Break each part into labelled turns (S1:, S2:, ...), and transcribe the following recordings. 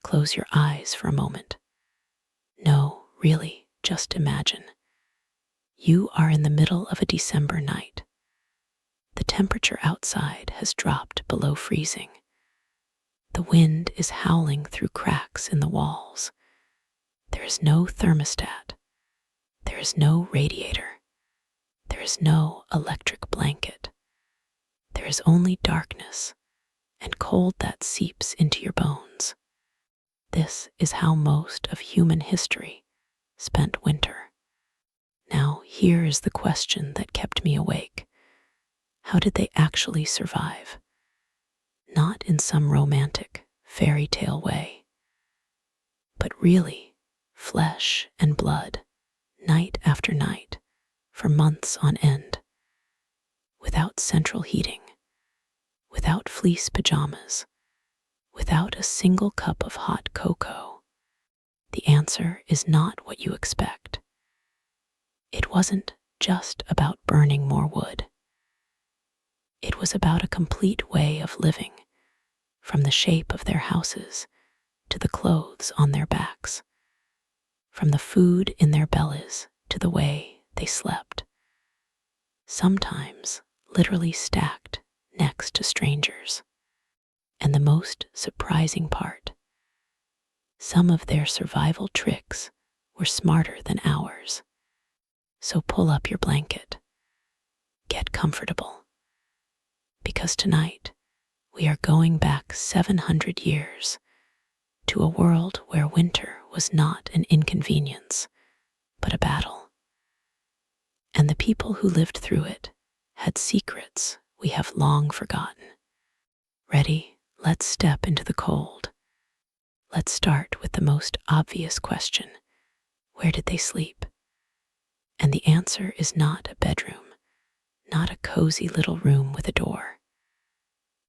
S1: close your eyes for a moment. No, really, just imagine. You are in the middle of a December night. The temperature outside has dropped below freezing. The wind is howling through cracks in the walls. There is no thermostat. There is no radiator. There is no electric blanket. There is only darkness and cold that seeps into your bones. This is how most of human history spent winter. Now, here is the question that kept me awake. How did they actually survive? Not in some romantic fairy tale way, but really flesh and blood, night after night, for months on end, without central heating, without fleece pajamas, without a single cup of hot cocoa. The answer is not what you expect. It wasn't just about burning more wood. It was about a complete way of living, from the shape of their houses to the clothes on their backs, from the food in their bellies to the way they slept, sometimes literally stacked next to strangers. And the most surprising part, some of their survival tricks were smarter than ours. So pull up your blanket, get comfortable, because tonight we are going back 700 years to a world where winter was not an inconvenience, but a battle. And the people who lived through it had secrets we have long forgotten. Ready? Let's step into the cold. Let's start with the most obvious question. Where did they sleep? And the answer is not a bedroom, not a cozy little room with a door.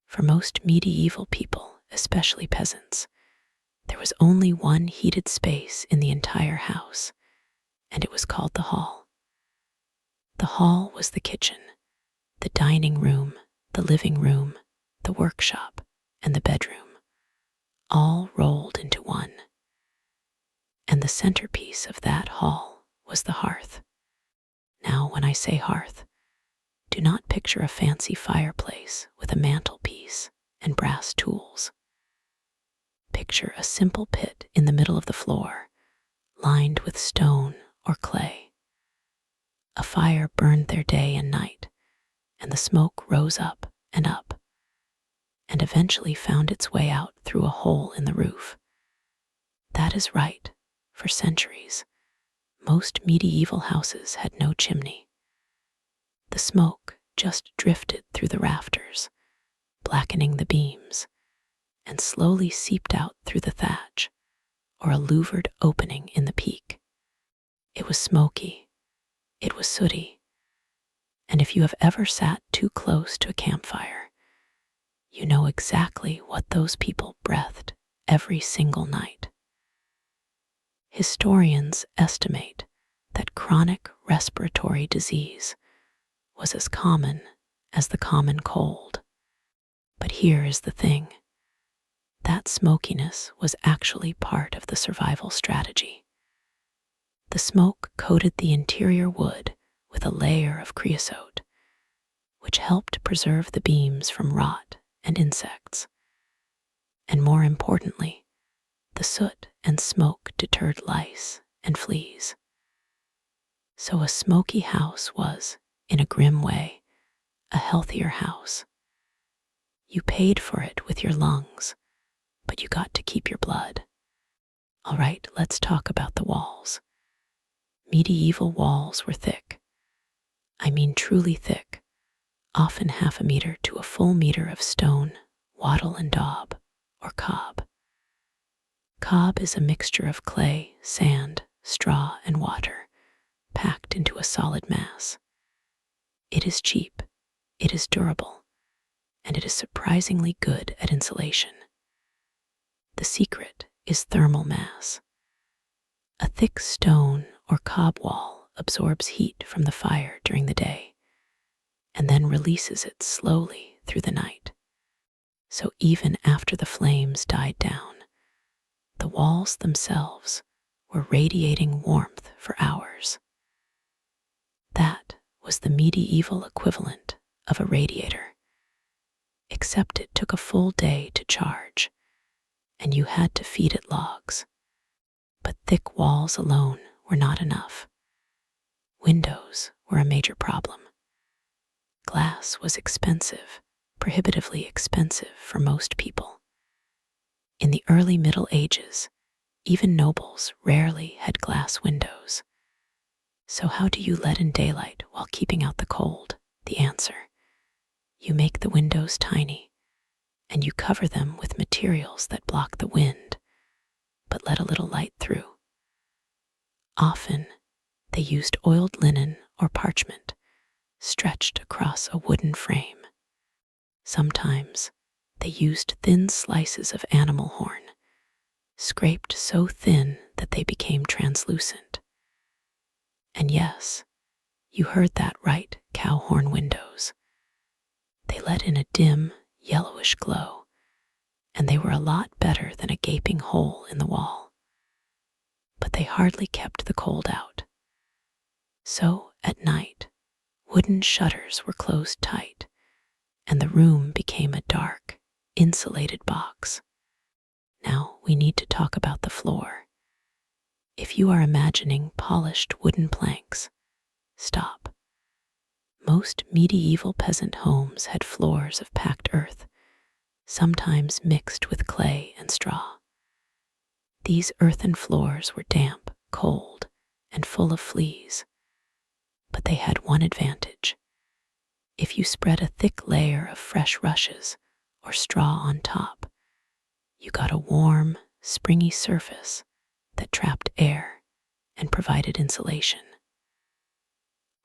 S1: For most medieval people, especially peasants, there was only one heated space in the entire house, and it was called the hall. The hall was the kitchen, the dining room, the living room, the workshop, and the bedroom, all rolled into one. And the centerpiece of that hall was the hearth. Now, when I say hearth, do not picture a fancy fireplace with a mantelpiece and brass tools. Picture a simple pit in the middle of the floor, lined with stone or clay. A fire burned there day and night, and the smoke rose up, and eventually found its way out through a hole in the roof. That is right, for centuries, most medieval houses had no chimney. The smoke just drifted through the rafters, blackening the beams, and slowly seeped out through the thatch, or a louvered opening in the peak. It was smoky, it was sooty, and if you have ever sat too close to a campfire, you know exactly what those people breathed every single night. Historians estimate that chronic respiratory disease was as common as the common cold. But here is the thing. That smokiness was actually part of the survival strategy. The smoke coated the interior wood with a layer of creosote, which helped preserve the beams from rot and insects. And more importantly, the soot and smoke deterred lice and fleas. So a smoky house was, in a grim way, a healthier house. You paid for it with your lungs, but you got to keep your blood. All right, let's talk about the walls. Medieval walls were thick. I mean truly thick, often half a meter to a full meter of stone, wattle and daub, or cob. Cob is a mixture of clay, sand, straw, and water, packed into a solid mass. It is cheap, it is durable, and it is surprisingly good at insulation. The secret is thermal mass. A thick stone or cob wall absorbs heat from the fire during the day, and then releases it slowly through the night. So even after the flames died down, walls themselves were radiating warmth for hours. That was the medieval equivalent of a radiator, except it took a full day to charge, and you had to feed it logs. But thick walls alone were not enough. Windows were a major problem. Glass was expensive, prohibitively expensive for most people. In the early Middle Ages, even nobles rarely had glass windows. So how do you let in daylight while keeping out the cold? The answer: you make the windows tiny, and you cover them with materials that block the wind, but let a little light through. Often, they used oiled linen or parchment, stretched across a wooden frame. Sometimes, they used thin slices of animal horn, scraped so thin that they became translucent. And yes, you heard that right, cow horn windows. They let in a dim, yellowish glow, and they were a lot better than a gaping hole in the wall. But they hardly kept the cold out. So, at night, wooden shutters were closed tight, and the room became a dark, insulated box. Now we need to talk about the floor. If you are imagining polished wooden planks, stop. Most medieval peasant homes had floors of packed earth, sometimes mixed with clay and straw. These earthen floors were damp, cold, and full of fleas. But they had one advantage. If you spread a thick layer of fresh rushes or straw on top, you got a warm, springy surface that trapped air and provided insulation.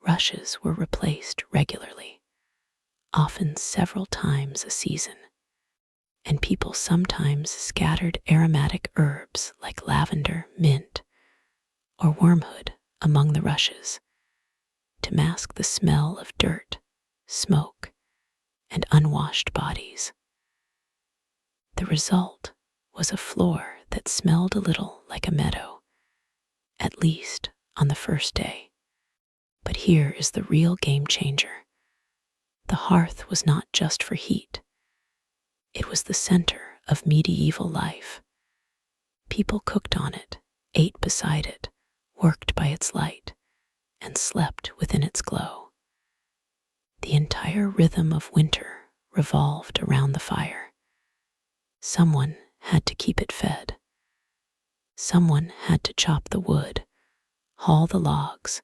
S1: Rushes were replaced regularly, often several times a season, and people sometimes scattered aromatic herbs like lavender, mint, or wormwood among the rushes to mask the smell of dirt, smoke, and unwashed bodies. The result was a floor that smelled a little like a meadow, at least on the first day. But here is the real game changer. The hearth was not just for heat. It was the center of medieval life. People cooked on it, ate beside it, worked by its light, and slept within its glow. The entire rhythm of winter revolved around the fire. Someone had to keep it fed. Someone had to chop the wood, haul the logs,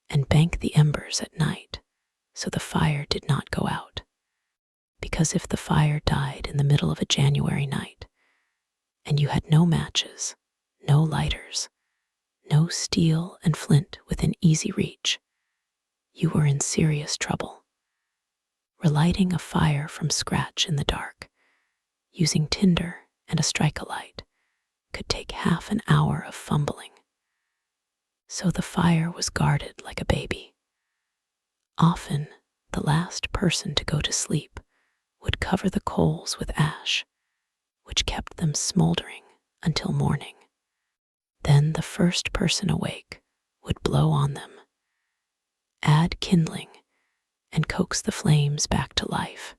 S1: and bank the embers at night so the fire did not go out. Because if the fire died in the middle of a January night, and you had no matches, no lighters, no steel and flint within easy reach, you were in serious trouble. Relighting a fire from scratch in the dark, using tinder and a strike-a-light, could take half an hour of fumbling. So the fire was guarded like a baby. Often, the last person to go to sleep would cover the coals with ash, which kept them smoldering until morning. Then the first person awake would blow on them, add kindling, and coax the flames back to life.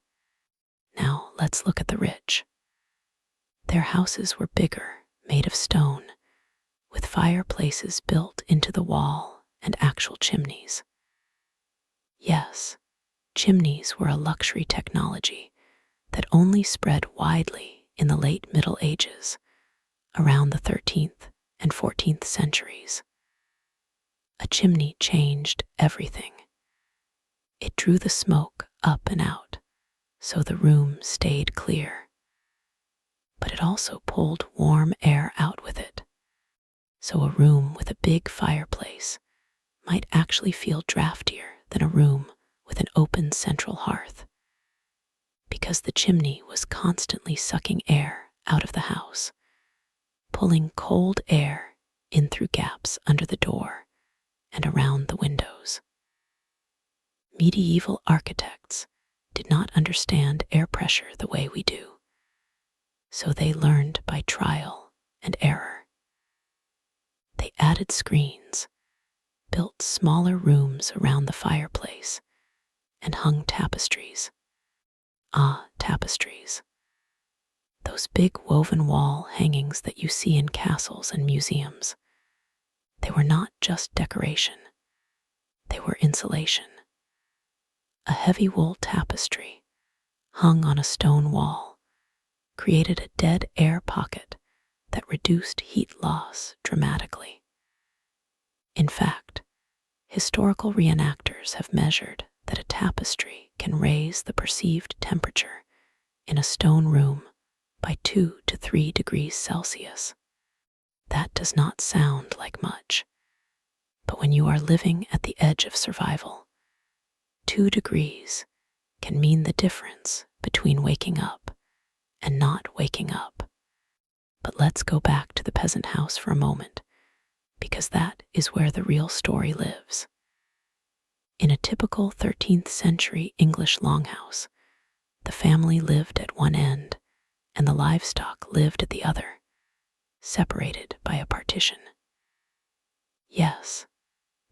S1: Now let's look at the rich. Their houses were bigger, made of stone, with fireplaces built into the wall and actual chimneys. Yes, chimneys were a luxury technology that only spread widely in the late Middle Ages, around the 13th and 14th centuries. A chimney changed everything. It drew the smoke up and out, so the room stayed clear. But it also pulled warm air out with it. So a room with a big fireplace might actually feel draftier than a room with an open central hearth, because the chimney was constantly sucking air out of the house, pulling cold air in through gaps under the door and around the windows. Medieval architects did not understand air pressure the way we do, so they learned by trial and error. added screens, built smaller rooms around the fireplace, and hung tapestries. Ah, tapestries. Those big woven wall hangings that you see in castles and museums. They were not just decoration, they were insulation. A heavy wool tapestry, hung on a stone wall, created a dead air pocket that reduced heat loss dramatically. In fact, historical reenactors have measured that a tapestry can raise the perceived temperature in a stone room by 2 to 3 degrees Celsius. That does not sound like much, but when you are living at the edge of survival, 2 degrees can mean the difference between waking up and not waking up. But let's go back to the peasant house for a moment, because that is where the real story lives. In a typical 13th century English longhouse, the family lived at one end and the livestock lived at the other, separated by a partition. Yes,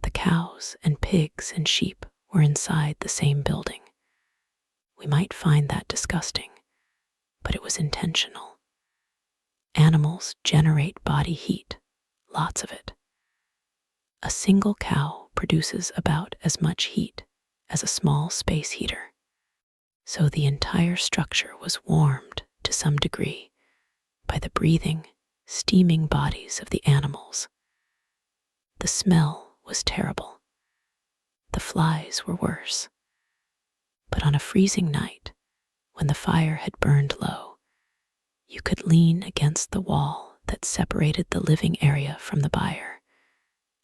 S1: the cows and pigs and sheep were inside the same building. We might find that disgusting, but it was intentional. Animals generate body heat, lots of it. A single cow produces about as much heat as a small space heater. So the entire structure was warmed to some degree by the breathing, steaming bodies of the animals. The smell was terrible. The flies were worse. But on a freezing night, when the fire had burned low, you could lean against the wall that separated the living area from the byre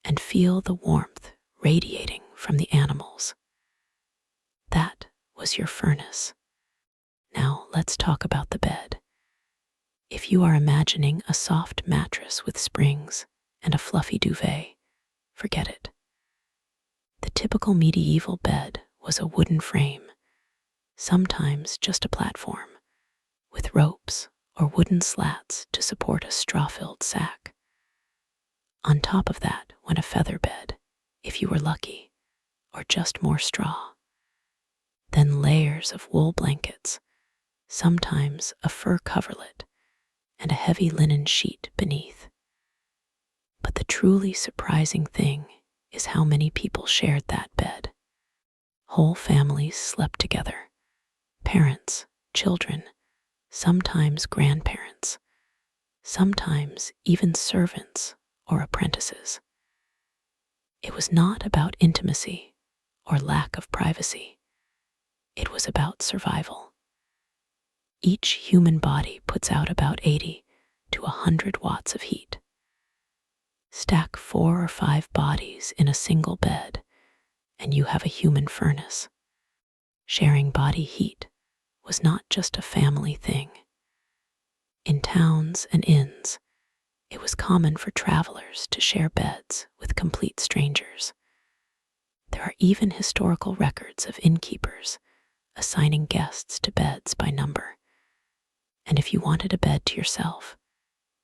S1: and feel the warmth radiating from the animals. That was your furnace. Now let's talk about the bed. If you are imagining a soft mattress with springs and a fluffy duvet, forget it. The typical medieval bed was a wooden frame, sometimes just a platform, with ropes or wooden slats to support a straw-filled sack. On top of that went a feather bed, if you were lucky, or just more straw. Then layers of wool blankets, sometimes a fur coverlet, and a heavy linen sheet beneath. But the truly surprising thing is how many people shared that bed. Whole families slept together, parents, children, sometimes grandparents, sometimes even servants or apprentices. It was not about intimacy or lack of privacy. It was about survival. Each human body puts out about 80 to 100 watts of heat. Stack 4 or 5 bodies in a single bed, and you have a human furnace. Sharing body heat was not just a family thing. In towns and inns, it was common for travelers to share beds with complete strangers. There are even historical records of innkeepers assigning guests to beds by number. And if you wanted a bed to yourself,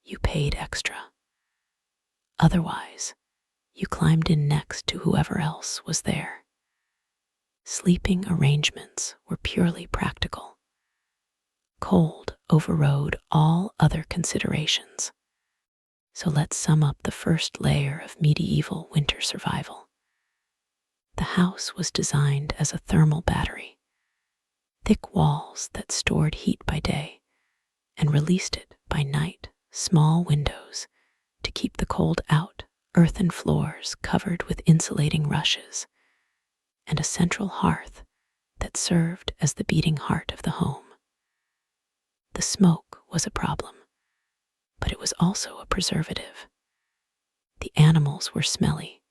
S1: you paid extra. Otherwise, you climbed in next to whoever else was there. Sleeping arrangements were purely practical. Cold overrode all other considerations. So let's sum up the first layer of medieval winter survival. The house was designed as a thermal battery, thick walls that stored heat by day and released it by night, small windows to keep the cold out, earthen floors covered with insulating rushes, and a central hearth that served as the beating heart of the home. The smoke was a problem, but it was also a preservative. The animals were smelly,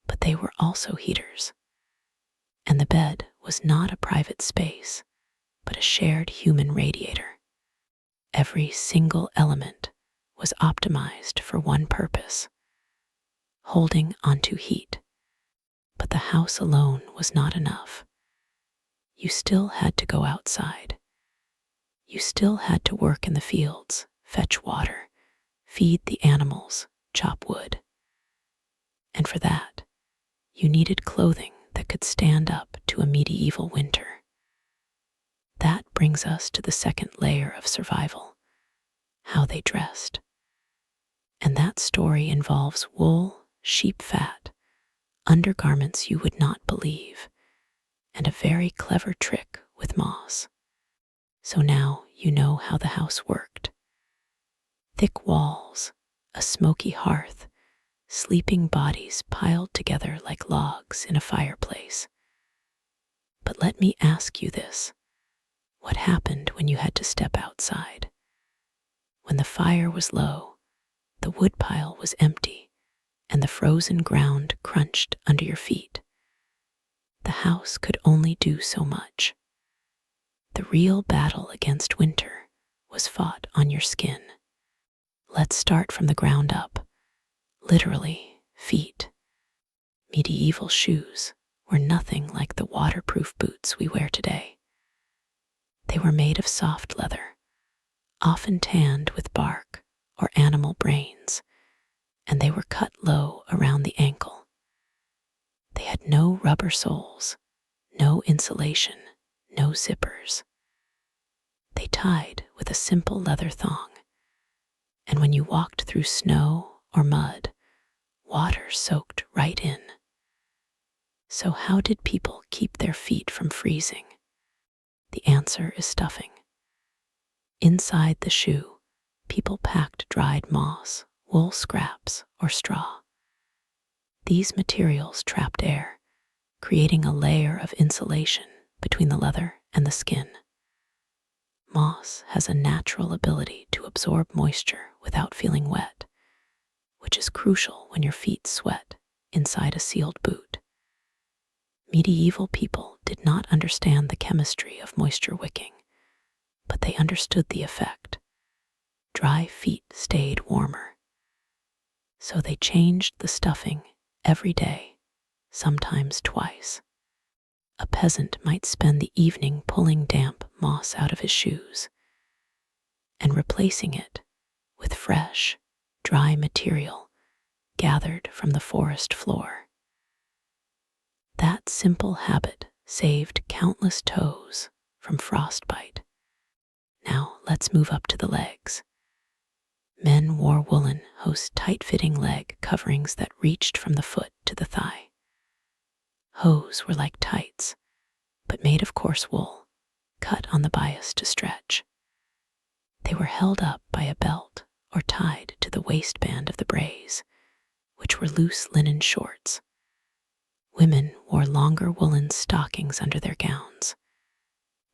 S1: but they were also heaters. And the bed was not a private space, but a shared human radiator. Every single element was optimized for one purpose, holding onto heat. But the house alone was not enough. You still had to go outside. You still had to work in the fields, fetch water, feed the animals, chop wood. And for that, you needed clothing that could stand up to a medieval winter. That brings us to the second layer of survival, how they dressed. And that story involves wool, sheep fat, undergarments you would not believe, and a very clever trick with moss. So now you know how the house worked. Thick walls, a smoky hearth, sleeping bodies piled together like logs in a fireplace. But let me ask you this. What happened when you had to step outside? When the fire was low, the woodpile was empty, and the frozen ground crunched under your feet. The house could only do so much. The real battle against winter was fought on your skin. Let's start from the ground up, literally feet. Medieval shoes were nothing like the waterproof boots we wear today. They were made of soft leather, often tanned with bark or animal brains, and they were cut low around the ankle. They had no rubber soles, no insulation, no zippers. They tied with a simple leather thong, and when you walked through snow or mud, water soaked right in. So how did people keep their feet from freezing? The answer is stuffing. Inside the shoe, people packed dried moss, wool scraps, or straw. These materials trapped air, creating a layer of insulation between the leather and the skin. Moss has a natural ability to absorb moisture without feeling wet, which is crucial when your feet sweat inside a sealed boot. Medieval people did not understand the chemistry of moisture wicking, but they understood the effect. Dry feet stayed warmer. So they changed the stuffing every day, sometimes twice. A peasant might spend the evening pulling damp moss out of his shoes and replacing it with fresh, dry material gathered from the forest floor. That simple habit saved countless toes from frostbite. Now let's move up to the legs. Men wore woolen, tight-fitting leg coverings that reached from the foot to the thigh. Hose were like tights, but made of coarse wool, cut on the bias to stretch. They were held up by a belt or tied to the waistband of the brays, which were loose linen shorts. Women wore longer woolen stockings under their gowns.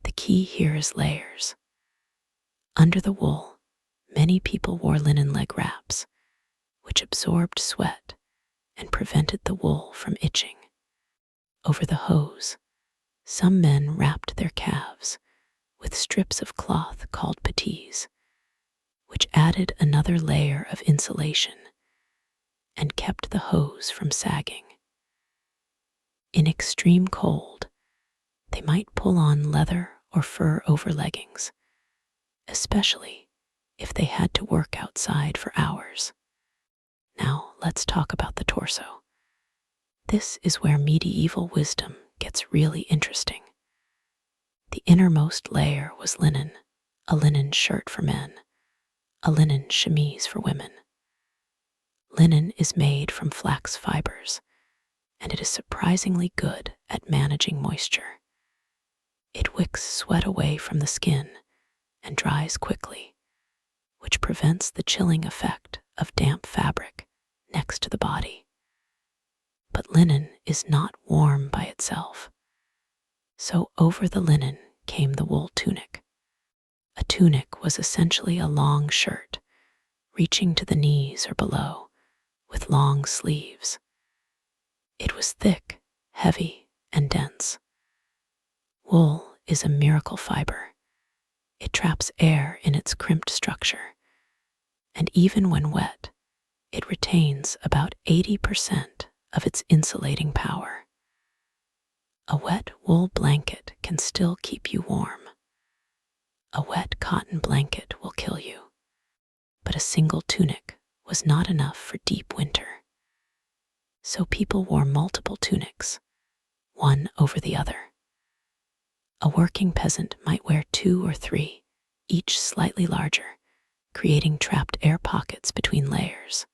S1: The key here is layers. Under the wool, many people wore linen leg wraps, which absorbed sweat and prevented the wool from itching. Over the hose, some men wrapped their calves with strips of cloth called pottage, which added another layer of insulation and kept the hose from sagging. In extreme cold, they might pull on leather or fur over leggings, especially if they had to work outside for hours. Now let's talk about the torso. This is where medieval wisdom gets really interesting. The innermost layer was linen, a linen shirt for men, a linen chemise for women. Linen is made from flax fibers, and it is surprisingly good at managing moisture. It wicks sweat away from the skin and dries quickly, which prevents the chilling effect of damp fabric next to the body. But linen is not warm by itself. So over the linen came the wool tunic. A tunic was essentially a long shirt, reaching to the knees or below, with long sleeves. It was thick, heavy, and dense. Wool is a miracle fiber. It traps air in its crimped structure, and even when wet, it retains about 80% of its insulating power. A wet wool blanket can still keep you warm. A wet cotton blanket will kill you. But a single tunic was not enough for deep winter. So people wore multiple tunics, one over the other. A working peasant might wear 2 or 3, each slightly larger, creating trapped air pockets between layers.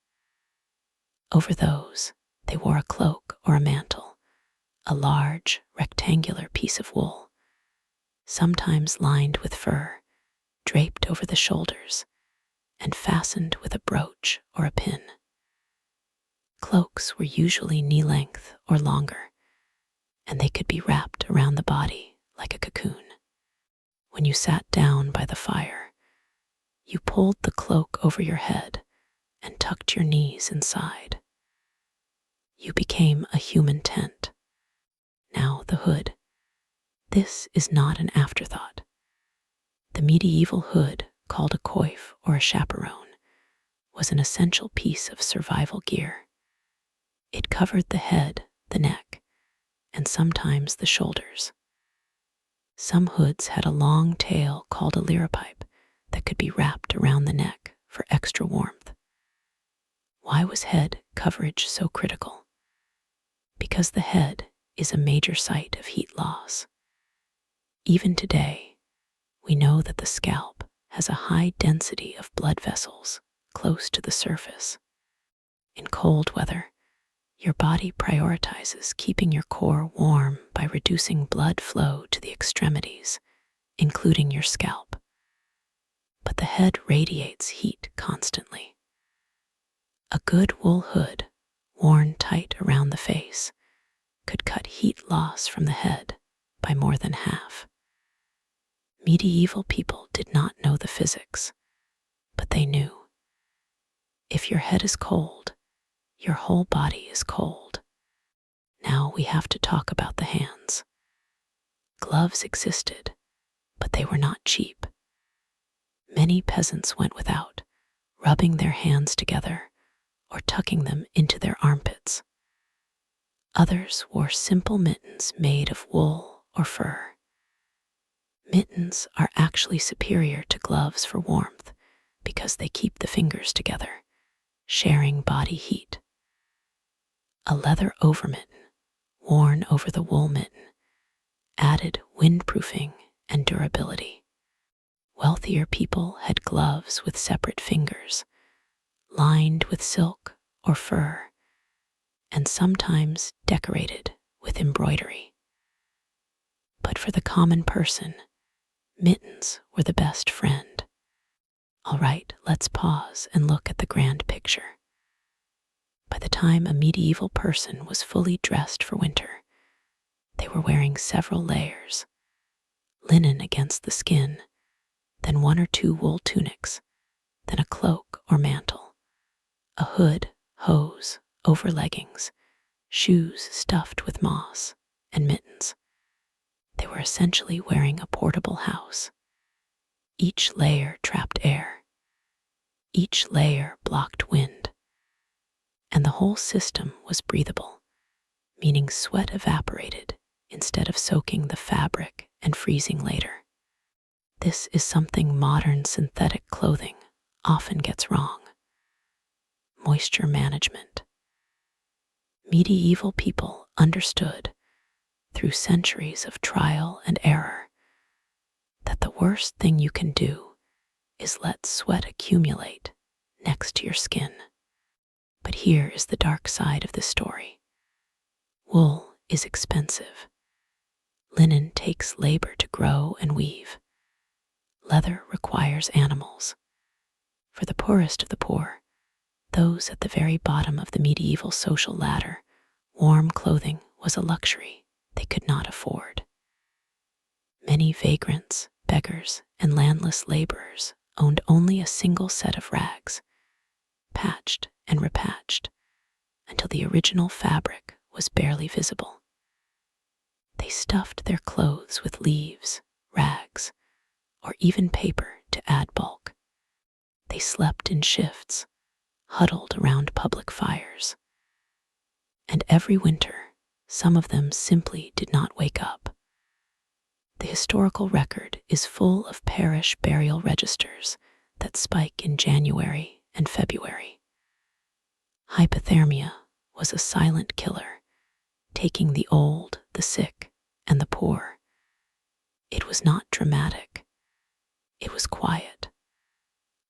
S1: Over those, they wore a cloak or a mantle, a large, rectangular piece of wool, sometimes lined with fur, draped over the shoulders, and fastened with a brooch or a pin. Cloaks were usually knee-length or longer, and they could be wrapped around the body like a cocoon. When you sat down by the fire, you pulled the cloak over your head and tucked your knees inside. You became a human tent. Now the hood. This is not an afterthought. The medieval hood, called a coif or a chaperon, was an essential piece of survival gear. It covered the head, the neck, and sometimes the shoulders. Some hoods had a long tail called a liripipe that could be wrapped around the neck for extra warmth. Why was head coverage so critical? Because the head is a major site of heat loss. Even today, we know that the scalp has a high density of blood vessels close to the surface. In cold weather, your body prioritizes keeping your core warm by reducing blood flow to the extremities, including your scalp. But the head radiates heat constantly. A good wool hood, worn tight around the face, could cut heat loss from the head by more than half. Medieval people did not know the physics, but they knew. If your head is cold, your whole body is cold. Now we have to talk about the hands. Gloves existed, but they were not cheap. Many peasants went without, rubbing their hands together or tucking them into their armpits. Others wore simple mittens made of wool or fur. Mittens are actually superior to gloves for warmth because they keep the fingers together, sharing body heat. A leather overmitten, worn over the wool mitten, added windproofing and durability. Wealthier people had gloves with separate fingers, lined with silk or fur, and sometimes decorated with embroidery. But for the common person, mittens were the best friend. All right, let's pause and look at the grand picture. By the time a medieval person was fully dressed for winter, they were wearing several layers: linen against the skin, then 1 or 2 wool tunics, then a cloak or mantle, a hood, hose, over leggings, shoes stuffed with moss, and mittens. They were essentially wearing a portable house. Each layer trapped air. Each layer blocked wind. And the whole system was breathable, meaning sweat evaporated instead of soaking the fabric and freezing later. This is something modern synthetic clothing often gets wrong. Moisture management. Medieval people understood, through centuries of trial and error, that the worst thing you can do is let sweat accumulate next to your skin. But here is the dark side of the story. Wool is expensive. Linen takes labor to grow and weave. Leather requires animals. For the poorest of the poor, those at the very bottom of the medieval social ladder, warm clothing was a luxury they could not afford. Many vagrants, beggars, and landless laborers owned only a single set of rags, patched and repatched until the original fabric was barely visible. They stuffed their clothes with leaves, rags, or even paper to add bulk. They slept in shifts, huddled around public fires. And every winter, some of them simply did not wake up. The historical record is full of parish burial registers that spike in January and February. Hypothermia was a silent killer, taking the old, the sick, and the poor. It was not dramatic. It was quiet.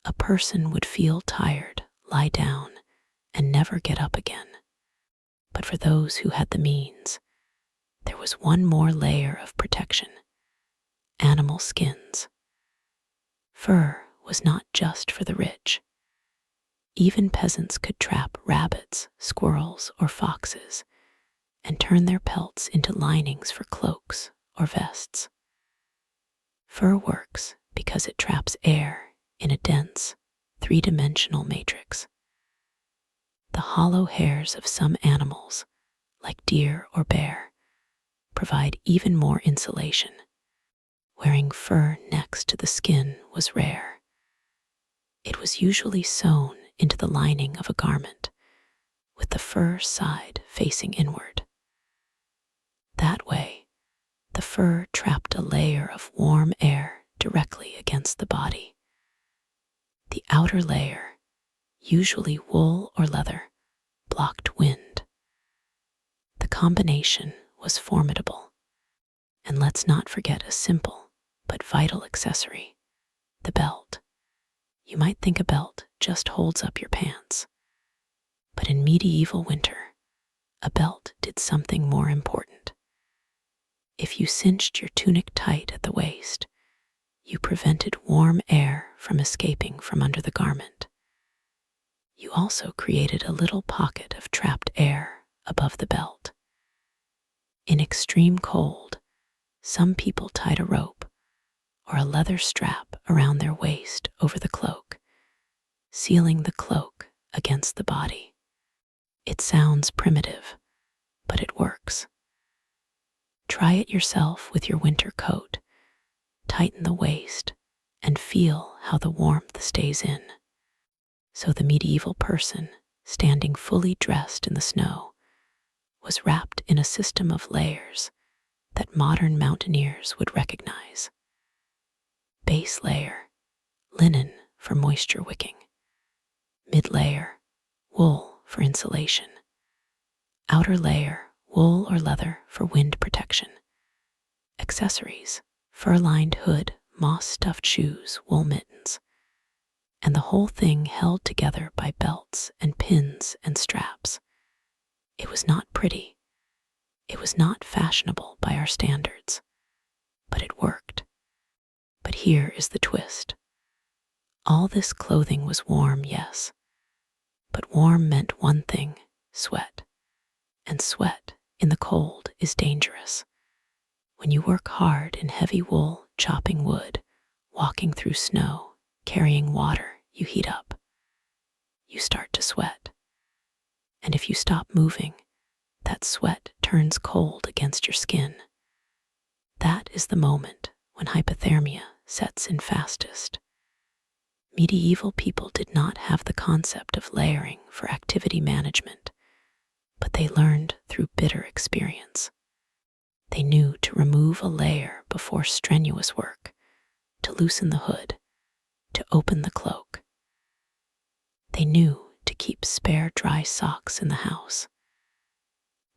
S1: A person would feel tired, lie down, and never get up again. But for those who had the means, there was one more layer of protection: animal skins. Fur was not just for the rich. Even peasants could trap rabbits, squirrels, or foxes and turn their pelts into linings for cloaks or vests. Fur works because it traps air in a dense, three-dimensional matrix. The hollow hairs of some animals, like deer or bear, provide even more insulation. Wearing fur next to the skin was rare. It was usually sewn into the lining of a garment, with the fur side facing inward. That way, the fur trapped a layer of warm air directly against the body. The outer layer, usually wool or leather, blocked wind. The combination was formidable. And let's not forget a simple but vital accessory: the belt. You might think a belt just holds up your pants, but in medieval winter, a belt did something more important. If you cinched your tunic tight at the waist, you prevented warm air from escaping from under the garment. You also created a little pocket of trapped air above the belt. In extreme cold, some people tied a rope or a leather strap around their waist over the cloak, sealing the cloak against the body. It sounds primitive, but it works. Try it yourself with your winter coat. Tighten the waist and feel how the warmth stays in. So the medieval person, standing fully dressed in the snow, was wrapped in a system of layers that modern mountaineers would recognize. Base layer, linen for moisture wicking. Mid layer, wool for insulation. Outer layer, wool or leather for wind protection. Accessories: fur-lined hood, moss-stuffed shoes, wool mittens. And the whole thing held together by belts and pins and straps. It was not pretty. It was not fashionable by our standards, but it worked. But here is the twist. All this clothing was warm, yes, but warm meant one thing: sweat. And sweat in the cold is dangerous. When you work hard in heavy wool, chopping wood, walking through snow, carrying water, you heat up. You start to sweat. And if you stop moving, that sweat turns cold against your skin. That is the moment when hypothermia sets in fastest. Medieval people did not have the concept of layering for activity management, but they learned through bitter experience. They knew to remove a layer before strenuous work, to loosen the hood, to open the cloak. They knew to keep spare dry socks in the house.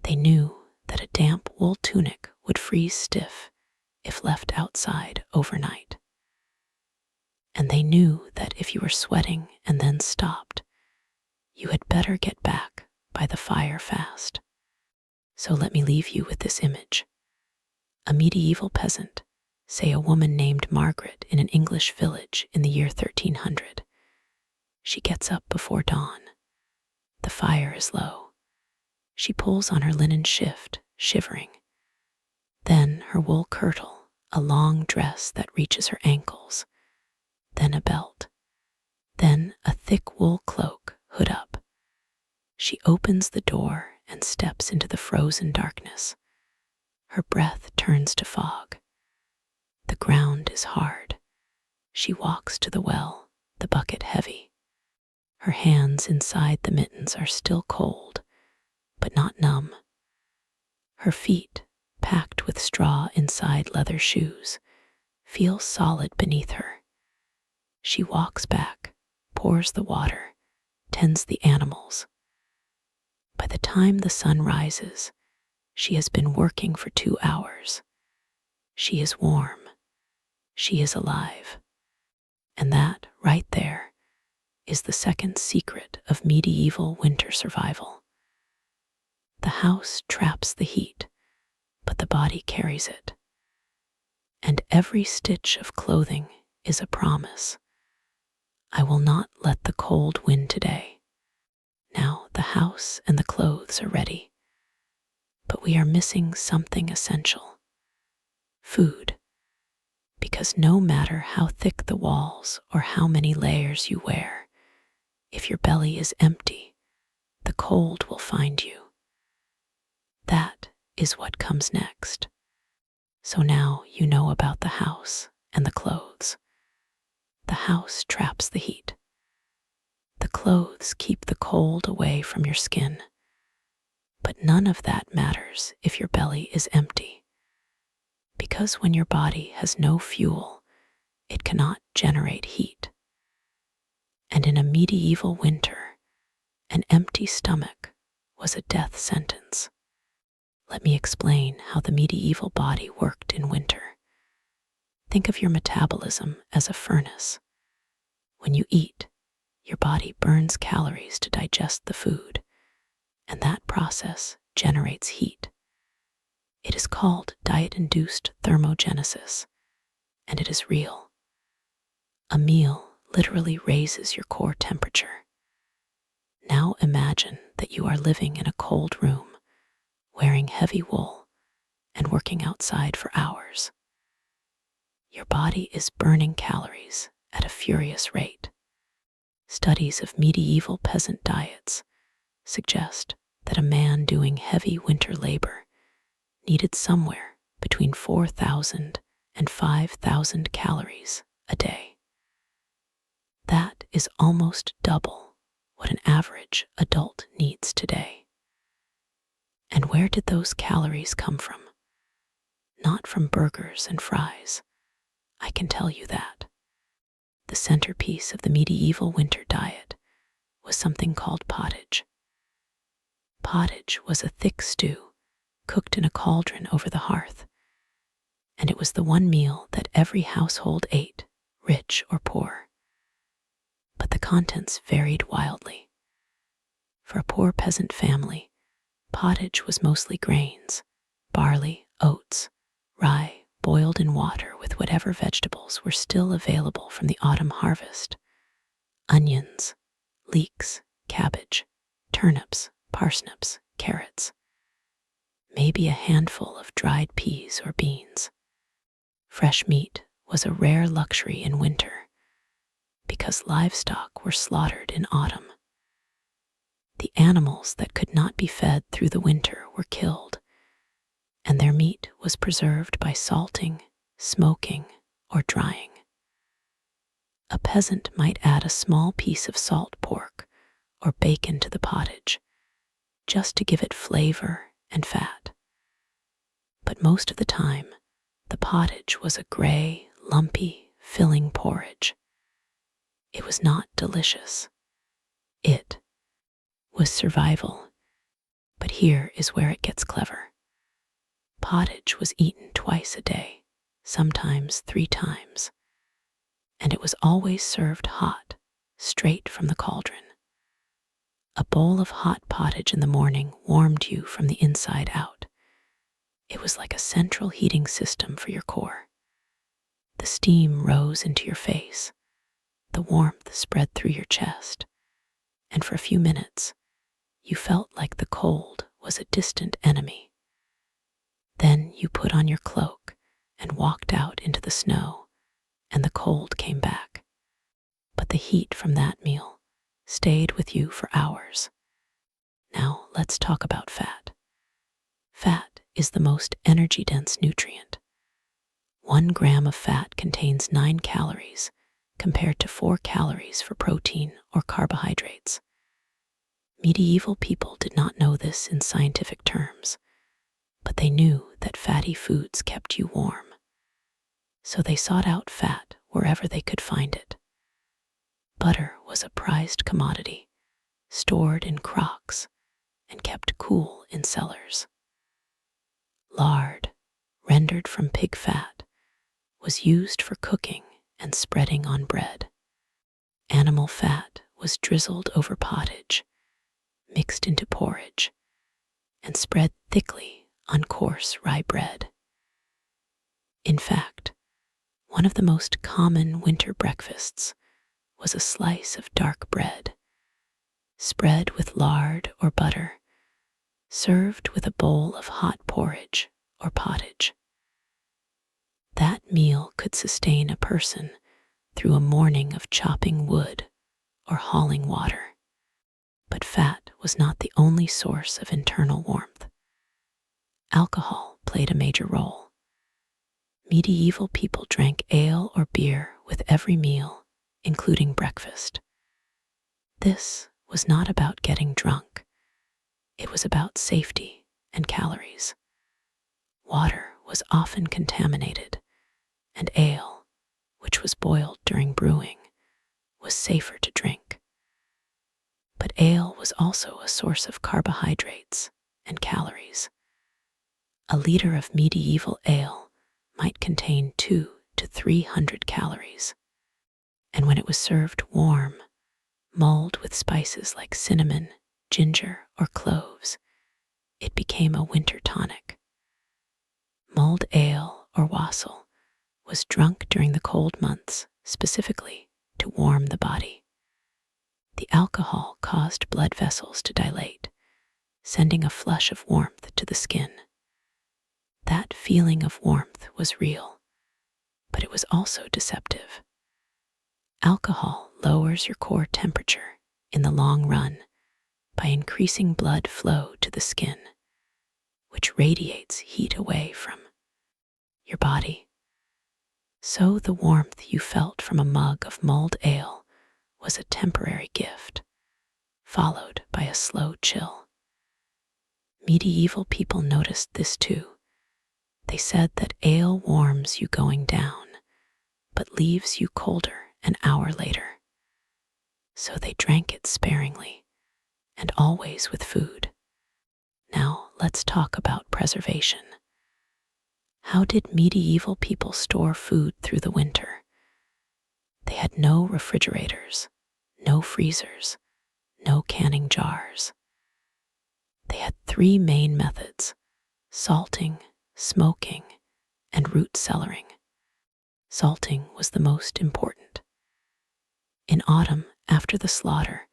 S1: They knew that a damp wool tunic would freeze stiff if left outside overnight. And they knew that if you were sweating and then stopped, you had better get back by the fire fast. So let me leave you with this image. A medieval peasant, say a woman named Margaret in an English village in the year 1300. She gets up before dawn. The fire is low. She pulls on her linen shift, shivering. Then her wool kirtle, a long dress that reaches her ankles. Then a belt. Then a thick wool cloak, hood up. She opens the door and steps into the frozen darkness. Her breath turns to fog. The ground is hard. She walks to the well, the bucket heavy. Her hands inside the mittens are still cold, but not numb. Her feet, packed with straw inside leather shoes, feel solid beneath her. She walks back, pours the water, tends the animals. By the time the sun rises, she has been working for 2 hours. She is warm. She is alive. And that, right there, is the second secret of medieval winter survival. The house traps the heat, but the body carries it. And every stitch of clothing is a promise. I will not let the cold win today. Now the house and the clothes are ready. But we are missing something essential. Food. Because no matter how thick the walls or how many layers you wear, if your belly is empty, the cold will find you. That is what comes next. So now you know about the house and the clothes. The house traps the heat. The clothes keep the cold away from your skin. But none of that matters if your belly is empty. Because when your body has no fuel, it cannot generate heat. And in a medieval winter, an empty stomach was a death sentence. Let me explain how the medieval body worked in winter. Think of your metabolism as a furnace. When you eat, your body burns calories to digest the food, and that process generates heat. It is called diet-induced thermogenesis, and it is real. A meal literally raises your core temperature. Now imagine that you are living in a cold room, wearing heavy wool, and working outside for hours. Your body is burning calories at a furious rate. Studies of medieval peasant diets suggest that a man doing heavy winter labor needed somewhere between 4,000 and 5,000 calories a day. That is almost double what an average adult needs today. And where did those calories come from? Not from burgers and fries. I can tell you that. The centerpiece of the medieval winter diet was something called pottage. Pottage was a thick stew cooked in a cauldron over the hearth, and it was the one meal that every household ate, rich or poor. But the contents varied wildly. For a poor peasant family, pottage was mostly grains, barley, oats, rye, boiled in water with whatever vegetables were still available from the autumn harvest. Onions, leeks, cabbage, turnips, parsnips, carrots. Maybe a handful of dried peas or beans. Fresh meat was a rare luxury in winter because livestock were slaughtered in autumn. The animals that could not be fed through the winter were killed, and their meat was preserved by salting, smoking, or drying. A peasant might add a small piece of salt pork or bacon to the pottage, just to give it flavor and fat. But most of the time, the pottage was a gray, lumpy, filling porridge. It was not delicious. It was survival. But here is where it gets clever. Pottage was eaten twice a day, sometimes 3 times, and it was always served hot, straight from the cauldron. A bowl of hot pottage in the morning warmed you from the inside out. It was like a central heating system for your core. The steam rose into your face, the warmth spread through your chest, and for a few minutes, you felt like the cold was a distant enemy. Then you put on your cloak and walked out into the snow, and the cold came back. But the heat from that meal stayed with you for hours. Now let's talk about fat. Fat is the most energy-dense nutrient. 1 gram of fat contains 9 calories, compared to 4 calories for protein or carbohydrates. Medieval people did not know this in scientific terms, but they knew that fatty foods kept you warm. So they sought out fat wherever they could find it. Butter was a prized commodity, stored in crocks, and kept cool in cellars. Lard, rendered from pig fat, was used for cooking and spreading on bread. Animal fat was drizzled over pottage, mixed into porridge, and spread thickly on coarse rye bread. In fact, one of the most common winter breakfasts was a slice of dark bread, spread with lard or butter, served with a bowl of hot porridge or pottage. That meal could sustain a person through a morning of chopping wood or hauling water. But fat was not the only source of internal warmth. Alcohol played a major role. Medieval people drank ale or beer with every meal, including breakfast. This was not about getting drunk. It was about safety and calories. Water was often contaminated, and ale, which was boiled during brewing, was safer to drink. But ale was also a source of carbohydrates and calories. A liter of medieval ale might contain 200 to 300 calories, and when it was served warm, mulled with spices like cinnamon, ginger, or cloves, it became a winter tonic. Mulled ale or wassail was drunk during the cold months, specifically to warm the body. The alcohol caused blood vessels to dilate, sending a flush of warmth to the skin. That feeling of warmth was real, but it was also deceptive. Alcohol lowers your core temperature in the long run by increasing blood flow to the skin, which radiates heat away from your body. So the warmth you felt from a mug of mulled ale was a temporary gift, followed by a slow chill. Medieval people noticed this too. They said that ale warms you going down, but leaves you colder an hour later. So they drank it sparingly, and always with food. Now let's talk about preservation. How did medieval people store food through the winter? They had no refrigerators, no freezers, no canning jars. They had 3 main methods: salting, smoking, and root cellaring. Salting was the most important. In autumn, after the slaughter,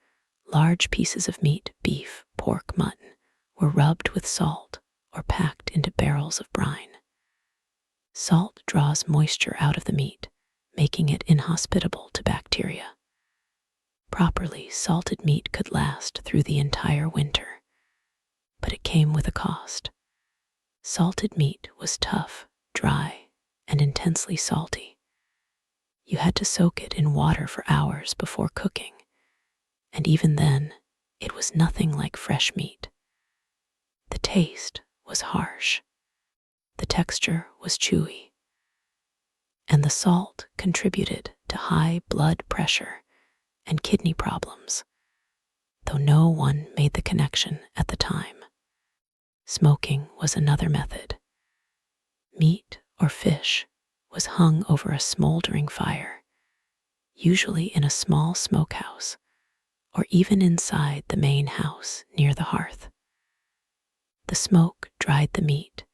S1: large pieces of meat, beef, pork, mutton, were rubbed with salt or packed into barrels of brine. Salt draws moisture out of the meat, making it inhospitable to bacteria. Properly salted meat could last through the entire winter, but it came with a cost. Salted meat was tough, dry, and intensely salty. You had to soak it in water for hours before cooking, and even then, it was nothing like fresh meat. The taste was harsh. The texture was chewy, and the salt contributed to high blood pressure and kidney problems, though no one made the connection at the time. Smoking was another method. Meat or fish was hung over a smoldering fire, usually in a small smokehouse or even inside the main house near the hearth. The smoke dried the meat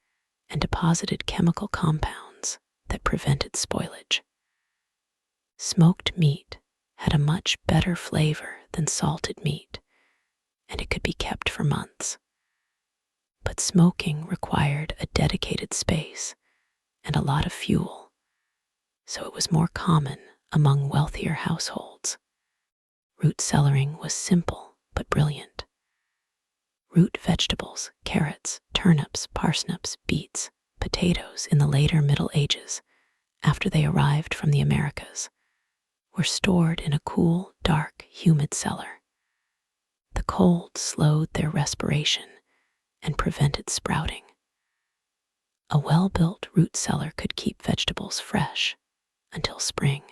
S1: and deposited chemical compounds that prevented spoilage. Smoked meat had a much better flavor than salted meat, and it could be kept for months. But smoking required a dedicated space and a lot of fuel, so it was more common among wealthier households. Root cellaring was simple but brilliant. Root vegetables, carrots, turnips, parsnips, beets, potatoes in the later Middle Ages, after they arrived from the Americas, were stored in a cool, dark, humid cellar. The cold slowed their respiration and prevented sprouting. A well-built root cellar could keep vegetables fresh until spring.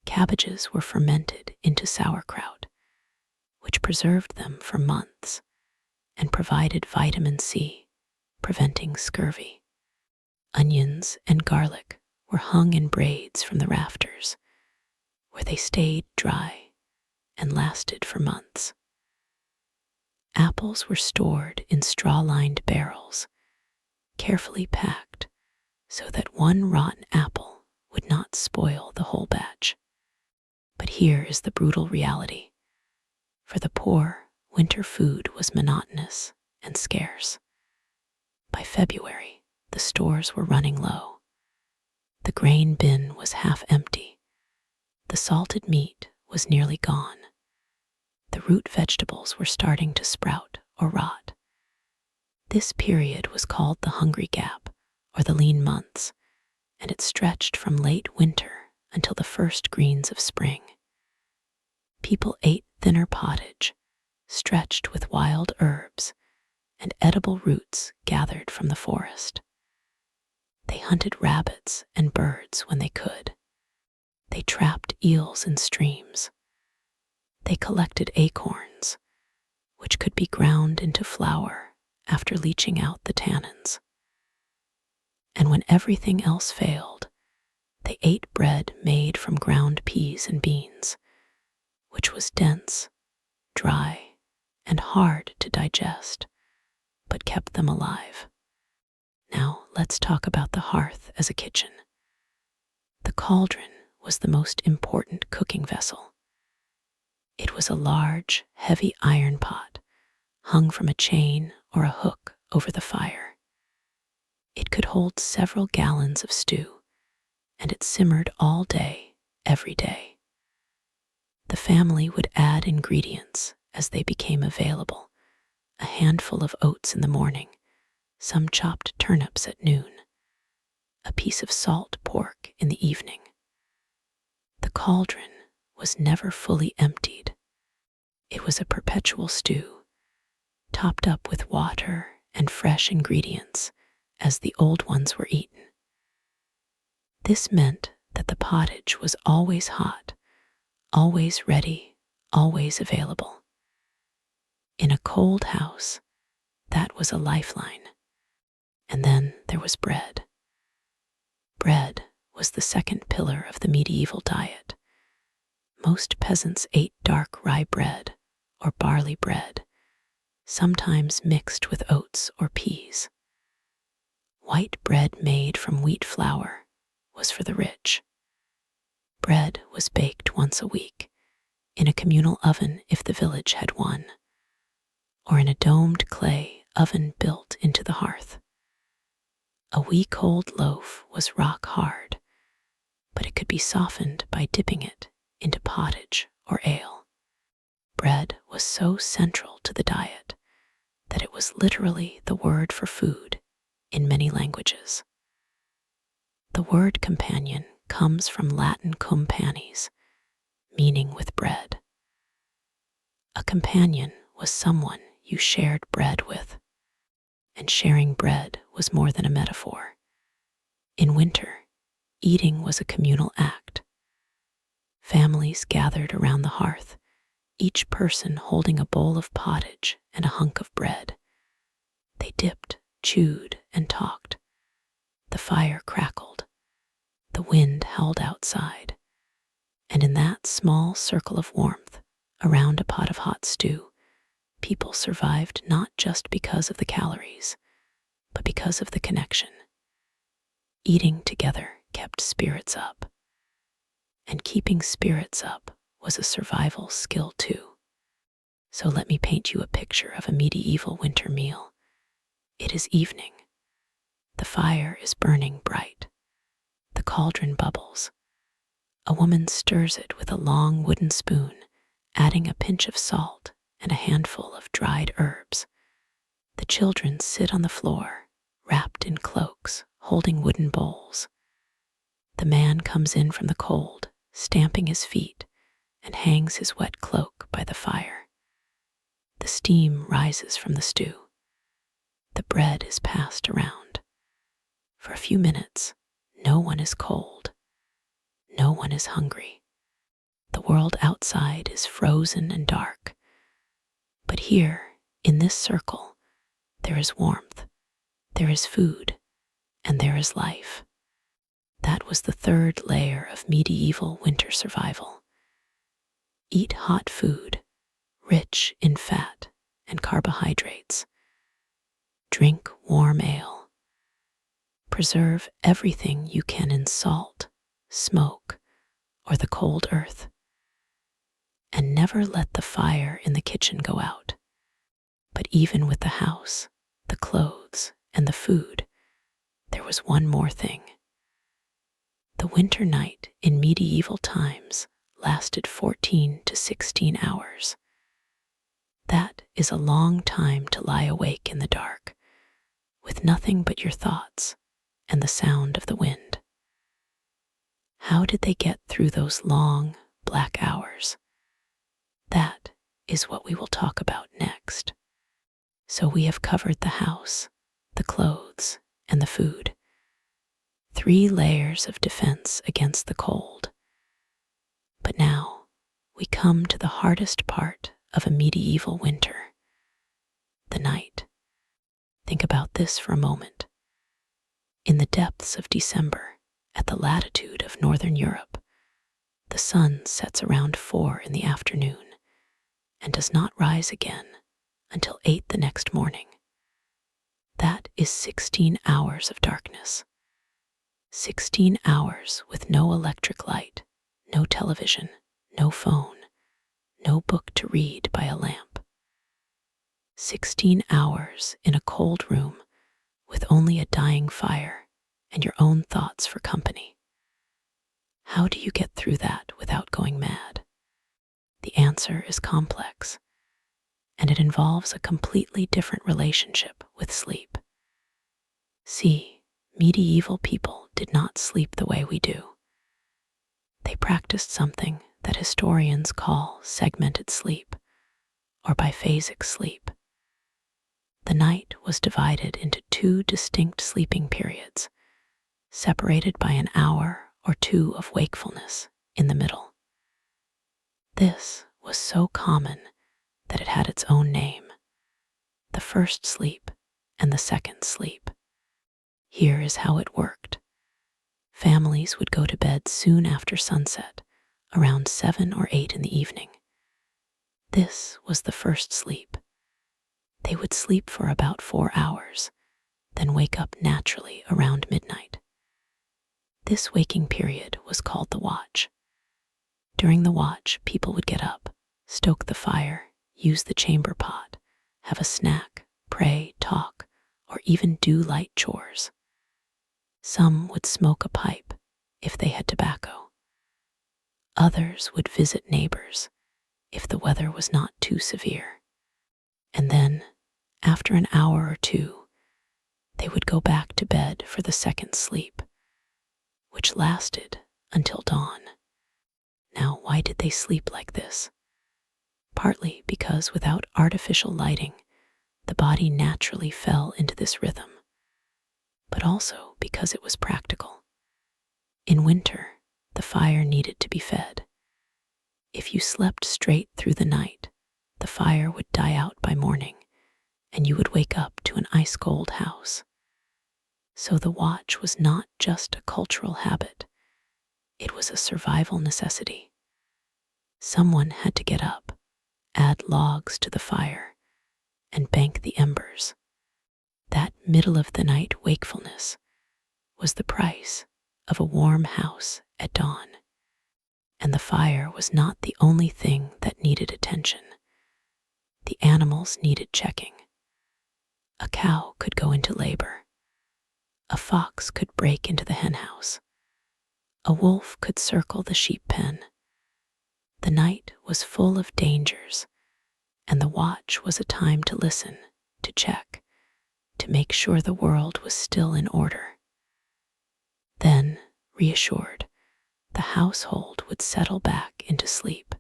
S1: Cabbages were fermented into sauerkraut, which preserved them for months and provided vitamin C, preventing scurvy. Onions and garlic were hung in braids from the rafters, where they stayed dry and lasted for months. Apples were stored in straw-lined barrels, carefully packed so that one rotten apple would not spoil the whole batch. But here is the brutal reality. For the poor, winter food was monotonous and scarce. By February, the stores were running low. The grain bin was half empty. The salted meat was nearly gone. The root vegetables were starting to sprout or rot. This period was called the hungry gap, or the lean months, and it stretched from late winter until the first greens of spring. People ate thinner pottage, stretched with wild herbs and edible roots gathered from the forest. They hunted rabbits and birds when they could. They trapped eels in streams. They collected acorns, which could be ground into flour after leaching out the tannins. And when everything else failed, they ate bread made from ground peas and beans, which was dense, dry, and hard to digest, but kept them alive. Now let's talk about the hearth as a kitchen. The cauldron was the most important cooking vessel. It was a large, heavy iron pot hung from a chain or a hook over the fire. It could hold several gallons of stew, and it simmered all day, every day. The family would add ingredients as they became available, a handful of oats in the morning, some chopped turnips at noon, a piece of salt pork in the evening. The cauldron was never fully emptied. It was a perpetual stew, topped up with water and fresh ingredients as the old ones were eaten. This meant that the pottage was always hot, always ready, always available. In a cold house, that was a lifeline. And then there was bread. Bread was the second pillar of the medieval diet. Most peasants ate dark rye bread or barley bread, sometimes mixed with oats or peas. White bread made from wheat flour was for the rich. Bread was baked once a week, in a communal oven if the village had one, or in a domed clay oven built into the hearth. A week-old loaf was rock hard, but it could be softened by dipping it into pottage or ale. Bread was so central to the diet that it was literally the word for food in many languages. The word companion comes from Latin cum panis, meaning with bread. A companion was someone you shared bread with, and sharing bread was more than a metaphor. In winter, eating was a communal act. Families gathered around the hearth, each person holding a bowl of pottage and a hunk of bread. They dipped, chewed, and talked. The fire crackled. The wind howled outside. And in that small circle of warmth, around a pot of hot stew, people survived not just because of the calories, but because of the connection. Eating together kept spirits up. And keeping spirits up was a survival skill too. So let me paint you a picture of a medieval winter meal. It is evening. The fire is burning bright. The cauldron bubbles. A woman stirs it with a long wooden spoon, adding a pinch of salt and a handful of dried herbs. The children sit on the floor, wrapped in cloaks, holding wooden bowls. The man comes in from the cold, stamping his feet, and hangs his wet cloak by the fire. The steam rises from the stew. The bread is passed around. For a few minutes, no one is cold. No one is hungry. The world outside is frozen and dark. But here, in this circle, there is warmth, there is food, and there is life. That was the third layer of medieval winter survival. Eat hot food, rich in fat and carbohydrates. Drink warm ale. Preserve everything you can in salt, smoke, or the cold earth. And never let the fire in the kitchen go out. But even with the house, the clothes, and the food, there was one more thing. The winter night in medieval times lasted 14 to 16 hours. That is a long time to lie awake in the dark, with nothing but your thoughts and the sound of the wind. How did they get through those long, black hours? That is what we will talk about next. So we have covered the house, the clothes, and the food. 3 layers of defense against the cold. But now we come to the hardest part of a medieval winter, the night. Think about this for a moment. In the depths of December, at the latitude of Northern Europe, the sun sets around 4 in the afternoon and does not rise again until 8 the next morning. That is 16 hours of darkness. 16 hours with no electric light, no television, no phone, no book to read by a lamp. 16 hours in a cold room with only a dying fire and your own thoughts for company. How do you get through that without going mad? The answer is complex, and it involves a completely different relationship with sleep. See, medieval people did not sleep the way we do. They practiced something that historians call segmented sleep, or biphasic sleep. The night was divided into 2 distinct sleeping periods, separated by an hour or 2 of wakefulness in the middle. This was so common that it had its own name, the first sleep and the second sleep. Here is how it worked. Families would go to bed soon after sunset, around 7 or 8 in the evening. This was the first sleep. They would sleep for about 4 hours, then wake up naturally around midnight. This waking period was called the watch. During the watch, people would get up, stoke the fire, use the chamber pot, have a snack, pray, talk, or even do light chores. Some would smoke a pipe if they had tobacco. Others would visit neighbors if the weather was not too severe. And then, after an hour or 2, they would go back to bed for the second sleep, which lasted until dawn. Now, why did they sleep like this? Partly because without artificial lighting, the body naturally fell into this rhythm, but also because it was practical. In winter, the fire needed to be fed. If you slept straight through the night, the fire would die out by morning, and you would wake up to an ice-cold house. So the watch was not just a cultural habit, it was a survival necessity. Someone had to get up, add logs to the fire, and bank the embers. That middle-of-the-night wakefulness was the price of a warm house at dawn. And the fire was not the only thing that needed attention. The animals needed checking. A cow could go into labor. A fox could break into the henhouse. A wolf could circle the sheep pen. The night was full of dangers, and the watch was a time to listen, to check, to make sure the world was still in order. Then, reassured, the household would settle back into sleep.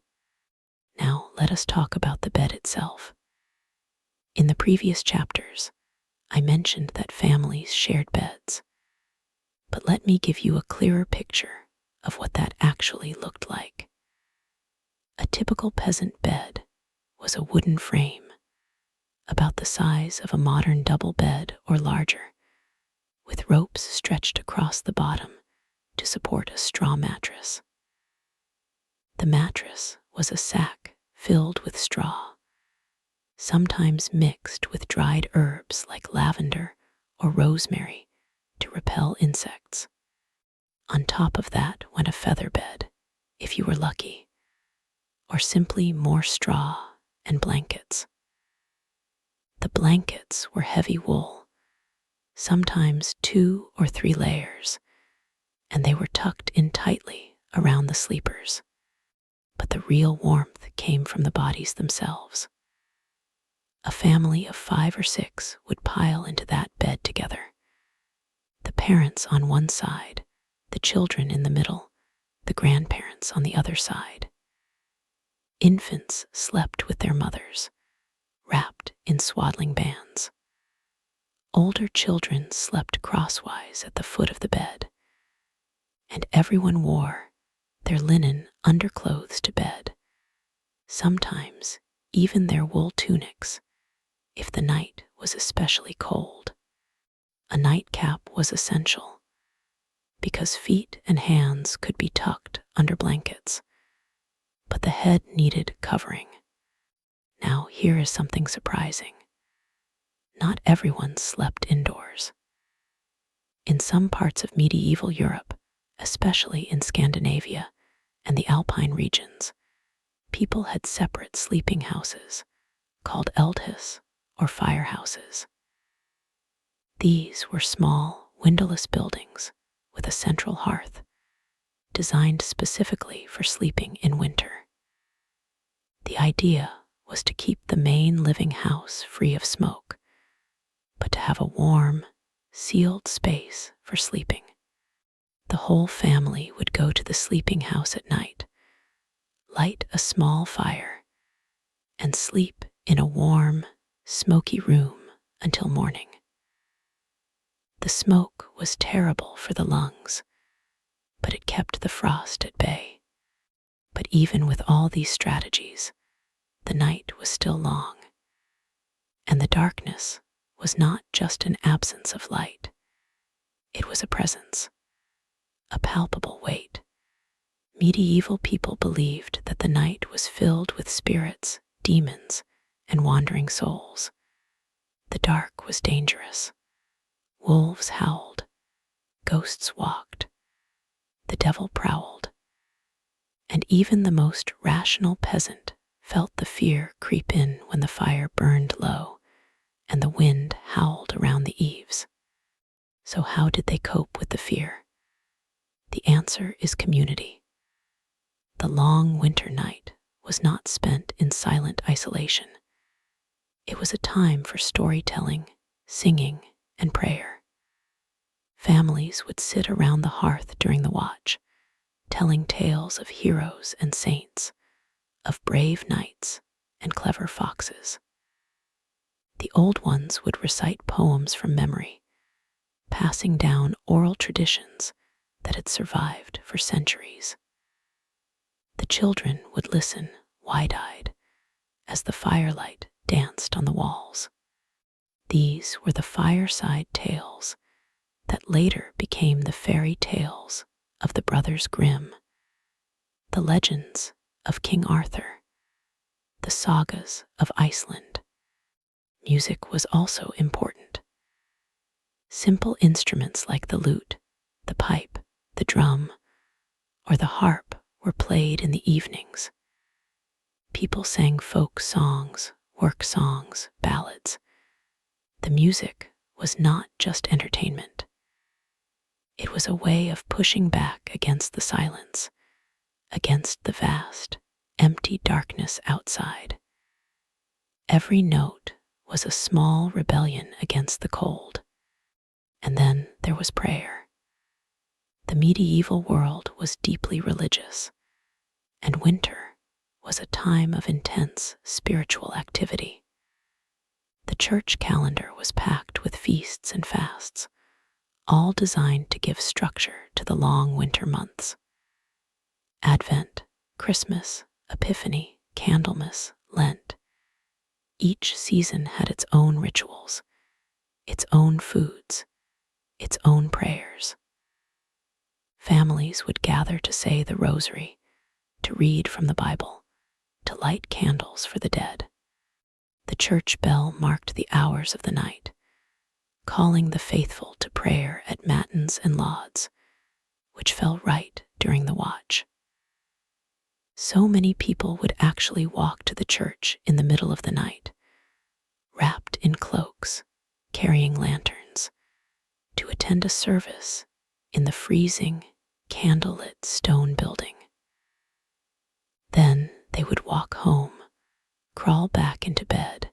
S1: Now let us talk about the bed itself. In the previous chapters, I mentioned that families shared beds. But let me give you a clearer picture of what that actually looked like. A typical peasant bed was a wooden frame, about the size of a modern double bed or larger, with ropes stretched across the bottom to support a straw mattress. The mattress was a sack filled with straw, sometimes mixed with dried herbs like lavender or rosemary to repel insects. On top of that went a feather bed, if you were lucky, or simply more straw and blankets. The blankets were heavy wool, sometimes 2 or 3 layers, and they were tucked in tightly around the sleepers. But the real warmth came from the bodies themselves. A family of 5 or 6 would pile into that bed together. The parents on one side, the children in the middle, the grandparents on the other side. Infants slept with their mothers, wrapped in swaddling bands. Older children slept crosswise at the foot of the bed, and everyone wore their linen underclothes to bed, sometimes even their wool tunics, if the night was especially cold. A nightcap was essential, because feet and hands could be tucked under blankets, but the head needed covering. Now here is something surprising. Not everyone slept indoors. In some parts of medieval Europe, especially in Scandinavia and the Alpine regions, people had separate sleeping houses called eldhus or firehouses. These were small, windowless buildings with a central hearth, designed specifically for sleeping in winter. The idea was to keep the main living house free of smoke, but to have a warm, sealed space for sleeping. The whole family would go to the sleeping house at night, light a small fire, and sleep in a warm, smoky room until morning. The smoke was terrible for the lungs, but it kept the frost at bay. But even with all these strategies, the night was still long, and the darkness was not just an absence of light. It was a presence, a palpable weight. Medieval people believed that the night was filled with spirits, demons, and wandering souls. The dark was dangerous. Wolves howled, ghosts walked, the devil prowled, and even the most rational peasant felt the fear creep in when the fire burned low and the wind howled around the eaves. So how did they cope with the fear? The answer is community. The long winter night was not spent in silent isolation. It was a time for storytelling, singing, and prayer. Families would sit around the hearth during the watch, telling tales of heroes and saints, of brave knights and clever foxes. The old ones would recite poems from memory, passing down oral traditions that had survived for centuries. The children would listen wide-eyed as the firelight danced on the walls. These were the fireside tales that later became the fairy tales of the Brothers Grimm, the legends of King Arthur, the sagas of Iceland. Music was also important. Simple instruments like the lute, the pipe, the drum, or the harp were played in the evenings. People sang folk songs, work songs, ballads. The music was not just entertainment. It was a way of pushing back against the silence, against the vast, empty darkness outside. Every note was a small rebellion against the cold. And then there was prayer. The medieval world was deeply religious, and winter was a time of intense spiritual activity. The church calendar was packed with feasts and fasts, all designed to give structure to the long winter months. Advent, Christmas, Epiphany, Candlemas, Lent. Each season had its own rituals, its own foods, its own prayers. Families would gather to say the rosary, to read from the Bible, to light candles for the dead. The church bell marked the hours of the night, calling the faithful to prayer at matins and lauds, which fell right during the watch. So many people would actually walk to the church in the middle of the night, wrapped in cloaks, carrying lanterns, to attend a service in the freezing, candlelit stone building. Then they would walk home, crawl back into bed,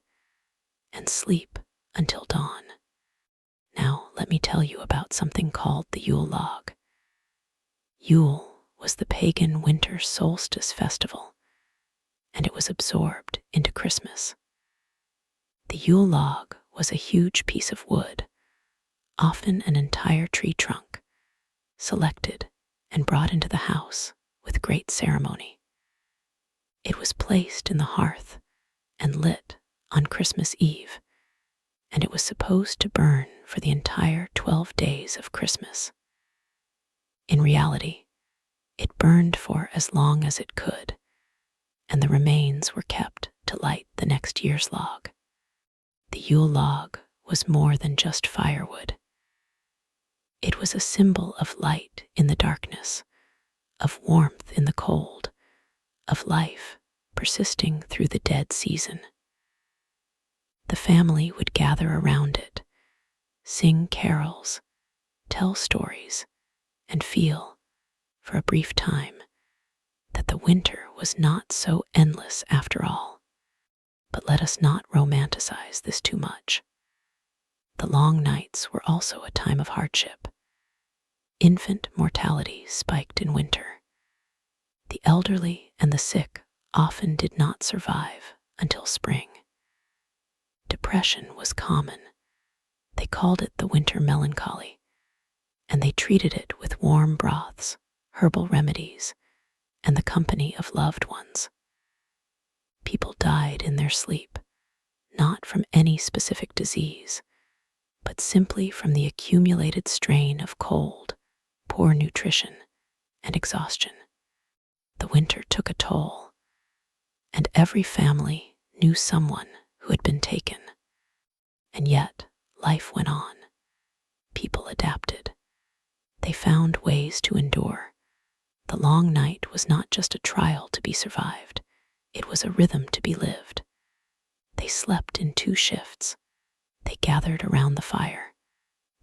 S1: and sleep until dawn. Now let me tell you about something called the Yule log. Yule was the pagan winter solstice festival, and it was absorbed into Christmas. The Yule log was a huge piece of wood, often an entire tree trunk, selected and brought into the house with great ceremony. It was placed in the hearth and lit on Christmas Eve, and it was supposed to burn for the entire 12 days of Christmas. In reality, it burned for as long as it could, and the remains were kept to light the next year's log. The Yule log was more than just firewood. It was a symbol of light in the darkness, of warmth in the cold, of life persisting through the dead season. The family would gather around it, sing carols, tell stories, and feel, for a brief time, that the winter was not so endless after all. But let us not romanticize this too much. The long nights were also a time of hardship. Infant mortality spiked in winter. The elderly and the sick often did not survive until spring. Depression was common. They called it the winter melancholy, and they treated it with warm broths, herbal remedies, and the company of loved ones. People died in their sleep, not from any specific disease, but simply from the accumulated strain of cold, poor nutrition, and exhaustion. The winter took a toll, and every family knew someone who had been taken. And yet, life went on. People adapted. They found ways to endure. The long night was not just a trial to be survived, it was a rhythm to be lived. They slept in 2 shifts. They gathered around the fire.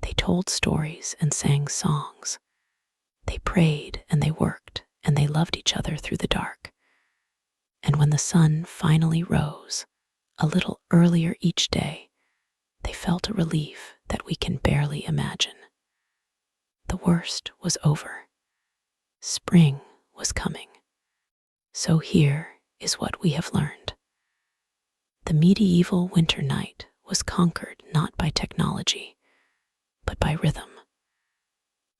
S1: They told stories and sang songs. They prayed and they worked and they loved each other through the dark. And when the sun finally rose, a little earlier each day, they felt a relief that we can barely imagine. The worst was over. Spring was coming. So here is what we have learned. The medieval winter night was conquered not by technology, but by rhythm,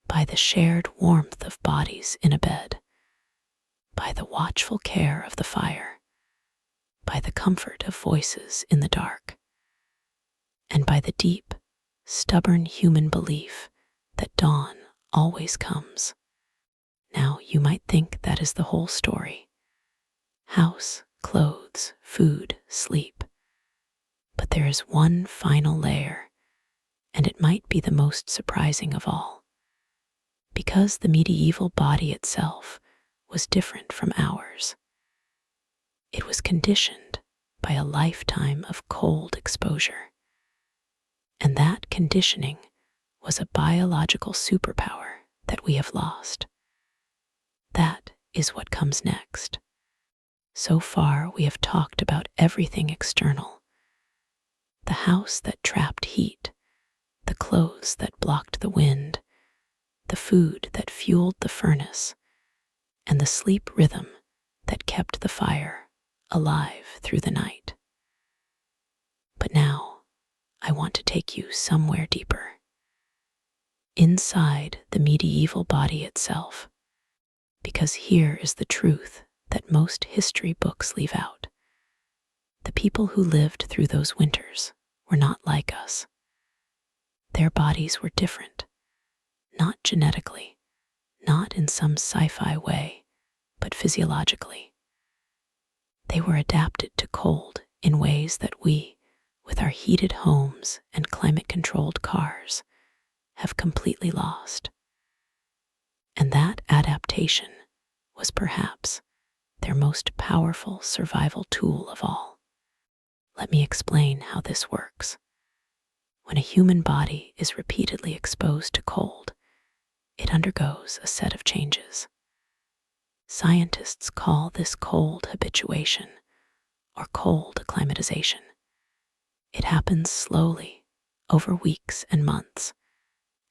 S1: by the shared warmth of bodies in a bed, by the watchful care of the fire, by the comfort of voices in the dark, and by the deep, stubborn human belief that dawn always comes. Now you might think that is the whole story. House, clothes, food, sleep. But there is one final layer, and it might be the most surprising of all. Because the medieval body itself was different from ours. It was conditioned by a lifetime of cold exposure. And that conditioning was a biological superpower that we have lost. That is what comes next. So far, we have talked about everything external. The house that trapped heat, the clothes that blocked the wind, the food that fueled the furnace, and the sleep rhythm that kept the fire alive through the night. But now, I want to take you somewhere deeper. Inside the medieval body itself, because here is the truth that most history books leave out. The people who lived through those winters were not like us. Their bodies were different, not genetically, not in some sci-fi way, but physiologically. They were adapted to cold in ways that we, with our heated homes and climate-controlled cars, have completely lost. And that adaptation was perhaps their most powerful survival tool of all. Let me explain how this works. When a human body is repeatedly exposed to cold, it undergoes a set of changes. Scientists call this cold habituation or cold acclimatization. It happens slowly, over weeks and months,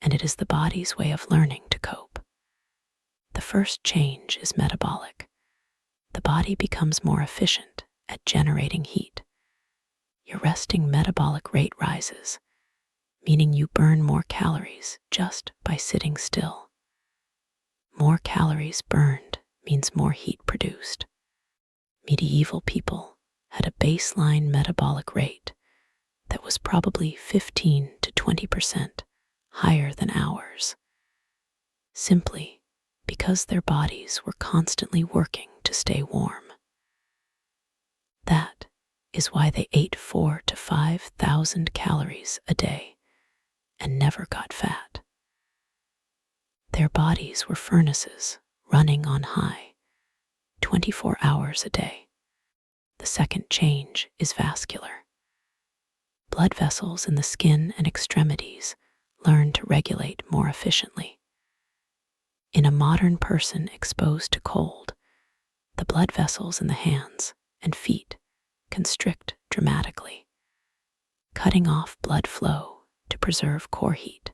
S1: and it is the body's way of learning to cope. The first change is metabolic. The body becomes more efficient at generating heat. Your resting metabolic rate rises, meaning you burn more calories just by sitting still. More calories burned means more heat produced. Medieval people had a baseline metabolic rate that was probably 15 to 20% higher than ours, simply because their bodies were constantly working to stay warm. That is why they ate 4,000 to 5,000 calories a day and never got fat. Their bodies were furnaces running on high, 24 hours a day. The second change is vascular. Blood vessels in the skin and extremities learn to regulate more efficiently. In a modern person exposed to cold, the blood vessels in the hands and feet constrict dramatically, cutting off blood flow to preserve core heat.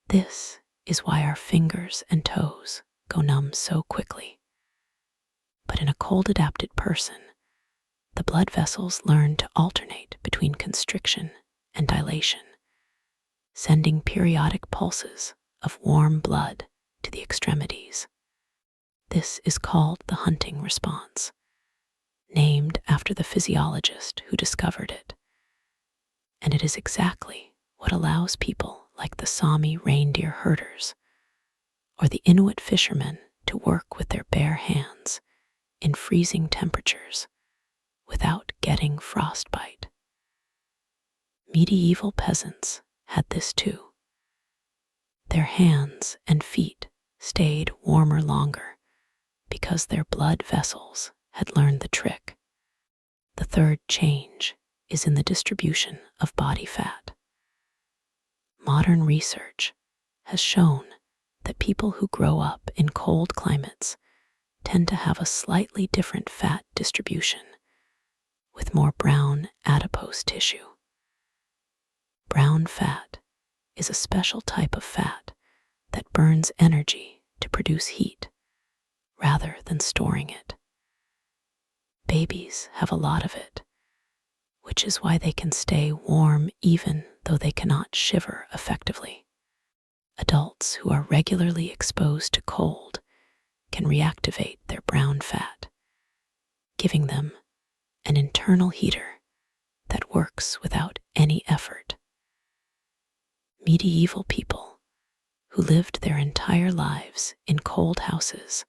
S1: This is why our fingers and toes go numb so quickly. But in a cold-adapted person, the blood vessels learn to alternate between constriction and dilation, sending periodic pulses of warm blood to the extremities. This is called the hunting response, named after the physiologist who discovered it. And it is exactly what allows people like the Sami reindeer herders or the Inuit fishermen to work with their bare hands in freezing temperatures without getting frostbite. Medieval peasants had this too. Their hands and feet stayed warmer longer because their blood vessels had learned the trick. The third change is in the distribution of body fat. Modern research has shown that people who grow up in cold climates tend to have a slightly different fat distribution, with more brown adipose tissue. Brown fat is a special type of fat that burns energy to produce heat rather than storing it. Babies have a lot of it, which is why they can stay warm even though they cannot shiver effectively. Adults who are regularly exposed to cold can reactivate their brown fat, giving them an internal heater that works without any effort. Medieval people who lived their entire lives in cold houses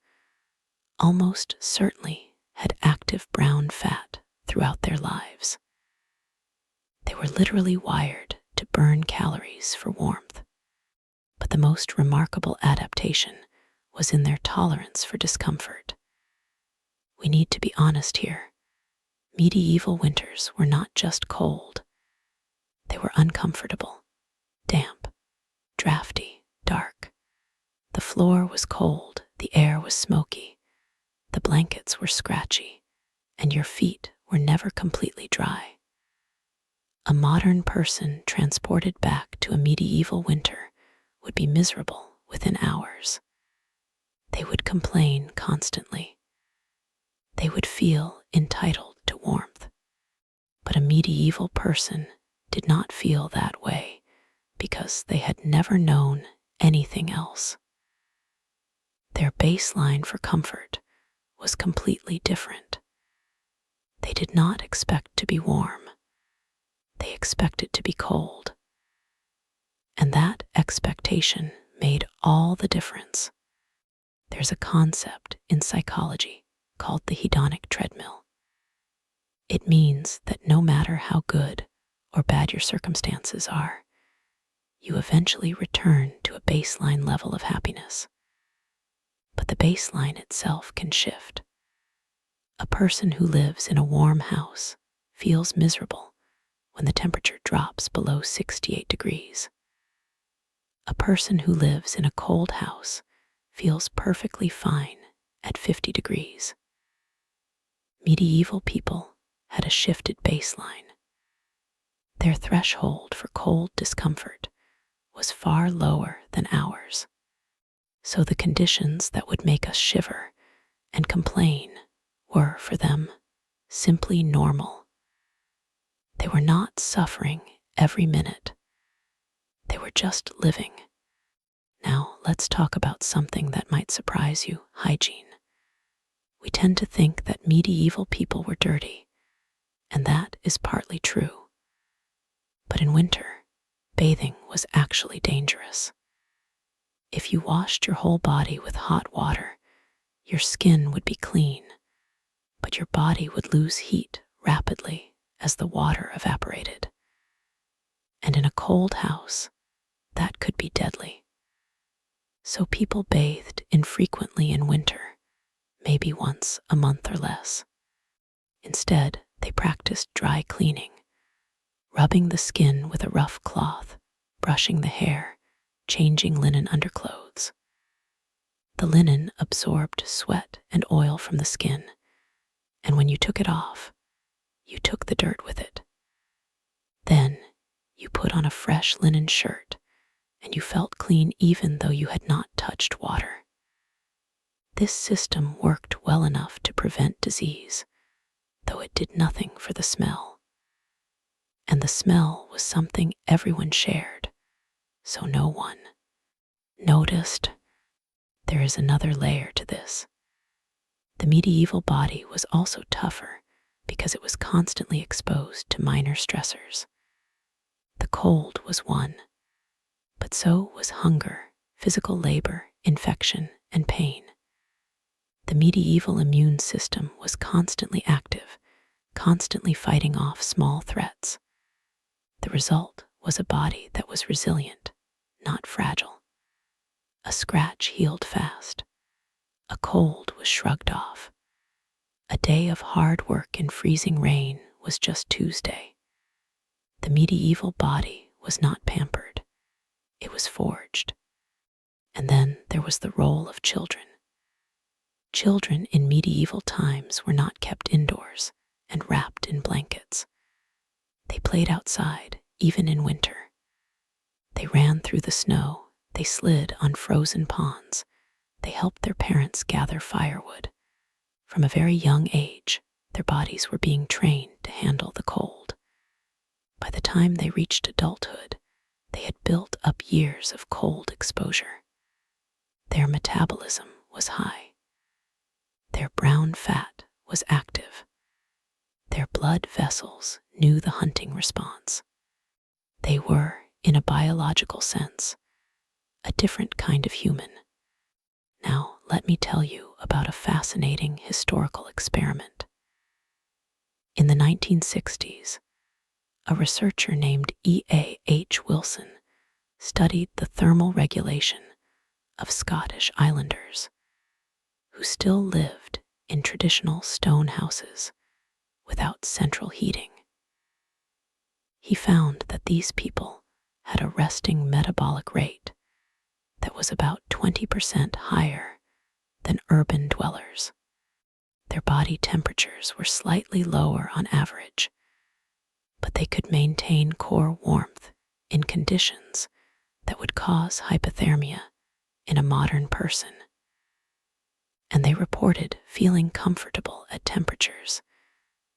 S1: almost certainly had active brown fat throughout their lives. They were literally wired to burn calories for warmth. But the most remarkable adaptation was in their tolerance for discomfort. We need to be honest here. Medieval winters were not just cold. They were uncomfortable, damp, drafty, dark. The floor was cold, the air was smoky, the blankets were scratchy, and your feet were never completely dry. A modern person transported back to a medieval winter would be miserable within hours. They would complain constantly. They would feel entitled to warmth. But a medieval person did not feel that way because they had never known anything else. Their baseline for comfort was completely different. They did not expect to be warm. They expected to be cold. And that expectation made all the difference. There's a concept in psychology called the hedonic treadmill. It means that no matter how good or bad your circumstances are, you eventually return to a baseline level of happiness. But the baseline itself can shift. A person who lives in a warm house feels miserable when the temperature drops below 68 degrees. A person who lives in a cold house feels perfectly fine at 50 degrees. Medieval people had a shifted baseline. Their threshold for cold discomfort was far lower than ours. So the conditions that would make us shiver and complain were, for them, simply normal. They were not suffering every minute. They were just living. Now, let's talk about something that might surprise you: hygiene. We tend to think that medieval people were dirty, and that is partly true. But in winter, bathing was actually dangerous. If you washed your whole body with hot water, your skin would be clean, but your body would lose heat rapidly as the water evaporated. And in a cold house, that could be deadly. So people bathed infrequently in winter, maybe once a month or less. Instead, they practiced dry cleaning, rubbing the skin with a rough cloth, brushing the hair, changing linen underclothes. The linen absorbed sweat and oil from the skin, and when you took it off, you took the dirt with it. Then you put on a fresh linen shirt, and you felt clean even though you had not touched water. This system worked well enough to prevent disease, though it did nothing for the smell. And the smell was something everyone shared, so no one noticed. There is another layer to this. The medieval body was also tougher because it was constantly exposed to minor stressors. The cold was one, but so was hunger, physical labor, infection, and pain. The medieval immune system was constantly active, constantly fighting off small threats. The result was a body that was resilient, not fragile. A scratch healed fast. A cold was shrugged off. A day of hard work in freezing rain was just Tuesday. The medieval body was not pampered. It was forged. And then there was the role of children. Children in medieval times were not kept indoors and wrapped in blankets. They played outside, even in winter. They ran through the snow. They slid on frozen ponds. They helped their parents gather firewood. From a very young age, their bodies were being trained to handle the cold. By the time they reached adulthood, they had built up years of cold exposure. Their metabolism was high. Their brown fat was active. Their blood vessels knew the hunting response. They were, in a biological sense, a different kind of human. Now, let me tell you about a fascinating historical experiment. In the 1960s, a researcher named E.A.H. Wilson studied the thermal regulation of Scottish islanders who still lived in traditional stone houses without central heating. He found that these people had a resting metabolic rate that was about 20% higher than urban dwellers. Their body temperatures were slightly lower on average, but they could maintain core warmth in conditions that would cause hypothermia in a modern person. And they reported feeling comfortable at temperatures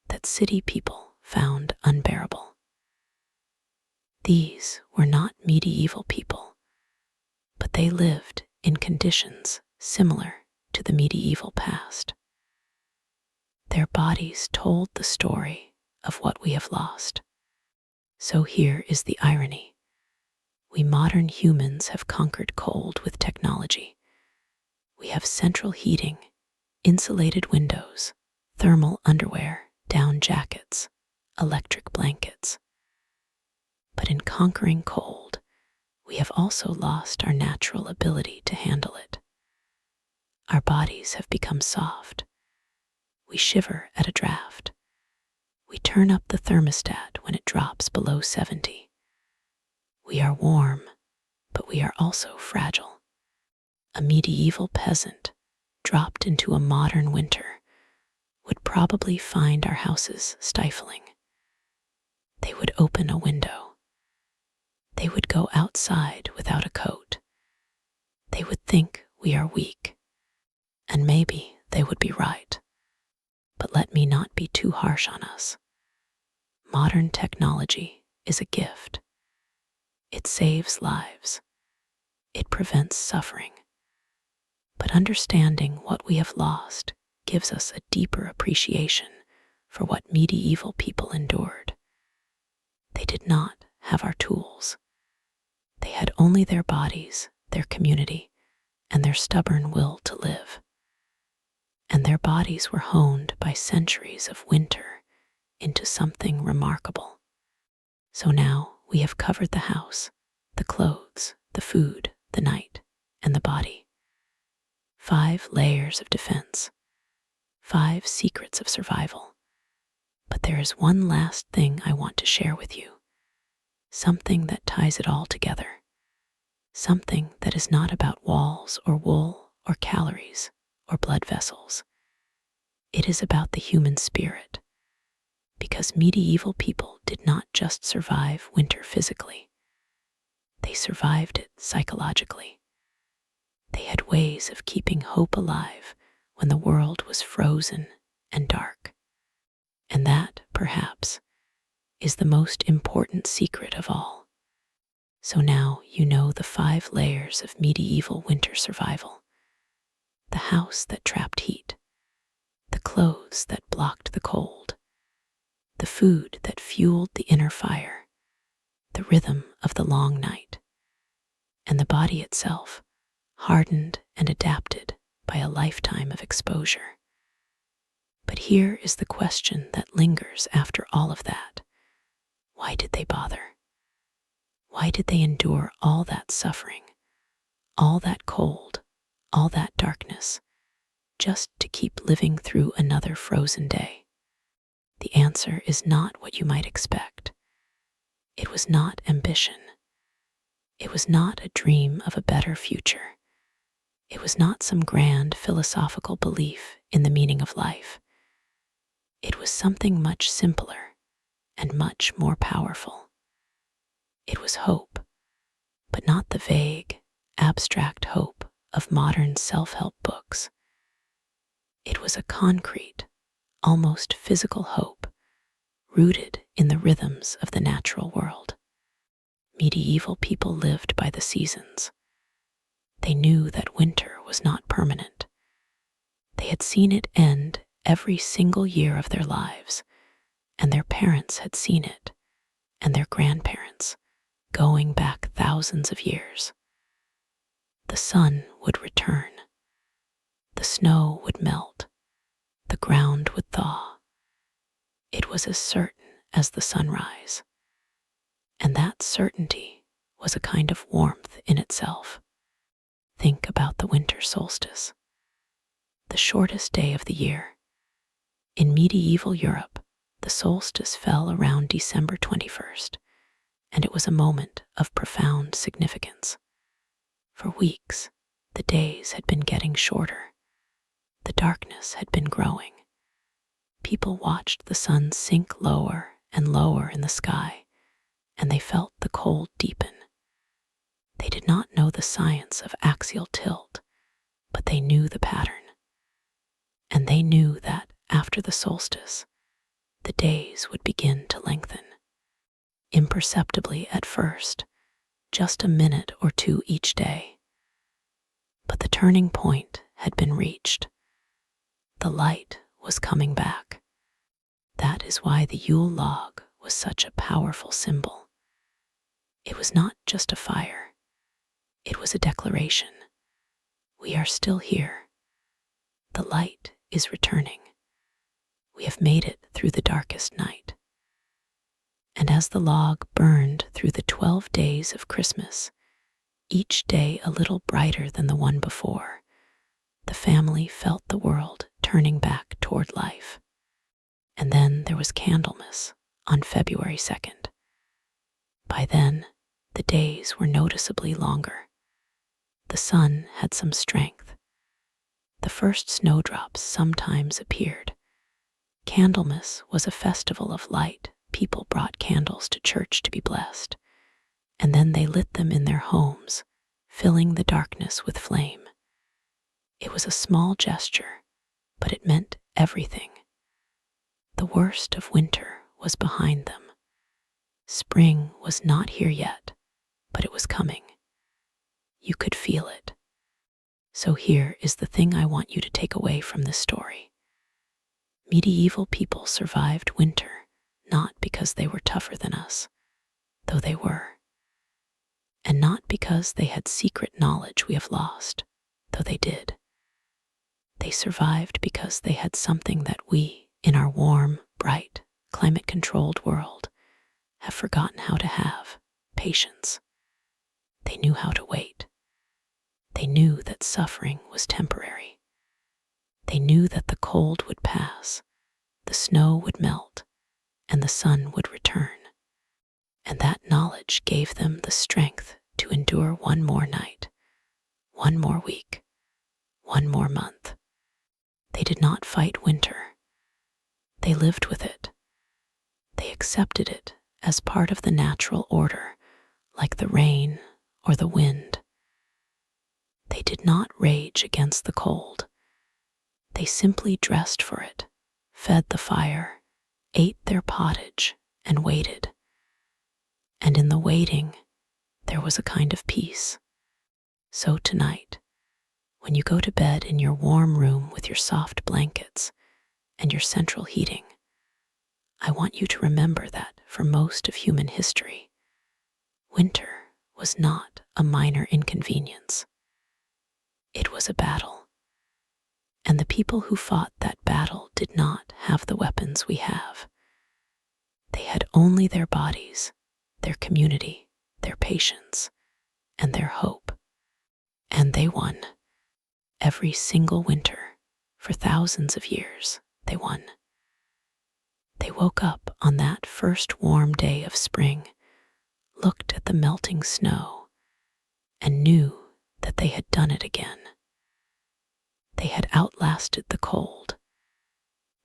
S1: that city people found unbearable. These were not medieval people, but they lived in conditions similar to the medieval past. Their bodies told the story of what we have lost. So here is the irony. We modern humans have conquered cold with technology. We have central heating, insulated windows, thermal underwear, down jackets, electric blankets. But in conquering cold, we have also lost our natural ability to handle it. Our bodies have become soft. We shiver at a draft. We turn up the thermostat when it drops below 70. We are warm, but we are also fragile. A medieval peasant dropped into a modern winter would probably find our houses stifling. They would open a window. They would go outside without a coat. They would think we are weak. And maybe they would be right. But let me not be too harsh on us. Modern technology is a gift. It saves lives. It prevents suffering. But understanding what we have lost gives us a deeper appreciation for what medieval people endured. They did not have our tools. They had only their bodies, their community, and their stubborn will to live. And their bodies were honed by centuries of winter into something remarkable. So now we have covered the house, the clothes, the food, the night, and the body. 5 layers of defense, 5 secrets of survival. But there is one last thing I want to share with you, something that ties it all together, something that is not about walls or wool or calories or blood vessels. It is about the human spirit, because medieval people did not just survive winter physically. They survived it psychologically. They had ways of keeping hope alive when the world was frozen and dark. And that, perhaps, is the most important secret of all. So now you know the 5 layers of medieval winter survival. The house that trapped heat, the clothes that blocked the cold, the food that fueled the inner fire, the rhythm of the long night, and the body itself, hardened and adapted by a lifetime of exposure. But here is the question that lingers after all of that. Why did they bother? Why did they endure all that suffering, all that cold, all that darkness, just to keep living through another frozen day? The answer is not what you might expect. It was not ambition. It was not a dream of a better future. It was not some grand philosophical belief in the meaning of life. It was something much simpler and much more powerful. It was hope, but not the vague, abstract hope of modern self-help books. It was a concrete, almost physical hope, rooted in the rhythms of the natural world. Medieval people lived by the seasons. They knew that winter was not permanent. They had seen it end every single year of their lives, and their parents had seen it, and their grandparents, going back thousands of years. The sun would return. The snow would melt. The ground would thaw. It was as certain as the sunrise. And that certainty was a kind of warmth in itself. Think about the winter solstice, the shortest day of the year. In medieval Europe, the solstice fell around December 21st, and it was a moment of profound significance. For weeks, the days had been getting shorter. The darkness had been growing. People watched the sun sink lower and lower in the sky, and they felt the cold deepen. They did not know the science of axial tilt, but they knew the pattern. And they knew that after the solstice, the days would begin to lengthen. Imperceptibly at first, just a minute or two each day. But the turning point had been reached. The light was coming back. That is why the Yule log was such a powerful symbol. It was not just a fire, it was a declaration. We are still here. The light is returning. We have made it through the darkest night. And as the log burned through the 12 days of Christmas, each day a little brighter than the one before, the family felt the world turning back toward life. And then there was Candlemas on February 2nd. By then, the days were noticeably longer. The sun had some strength. The first snowdrops sometimes appeared. Candlemas was a festival of light. People brought candles to church to be blessed, and then they lit them in their homes, filling the darkness with flame. It was a small gesture, but it meant everything. The worst of winter was behind them. Spring was not here yet, but it was coming. You could feel it. So here is the thing I want you to take away from this story. Medieval people survived winter not because they were tougher than us, though they were, and not because they had secret knowledge we have lost, though they did. They survived because they had something that we, in our warm, bright, climate-controlled world, have forgotten how to have: patience. They knew how to wait. They knew that suffering was temporary. They knew that the cold would pass, the snow would melt, and the sun would return. And that knowledge gave them the strength to endure one more night, one more week, one more month. They did not fight winter. They lived with it. They accepted it as part of the natural order, like the rain or the wind. They did not rage against the cold. They simply dressed for it, fed the fire, ate their pottage, and waited. And in the waiting, there was a kind of peace. So tonight, when you go to bed in your warm room with your soft blankets and your central heating, I want you to remember that for most of human history, winter was not a minor inconvenience. It was a battle. And the people who fought that battle did not have the weapons we have. They had only their bodies, their community, their patience, and their hope. And they won. Every single winter, for thousands of years, they won. They woke up on that first warm day of spring, looked at the melting snow, and knew that they had done it again. They had outlasted the cold.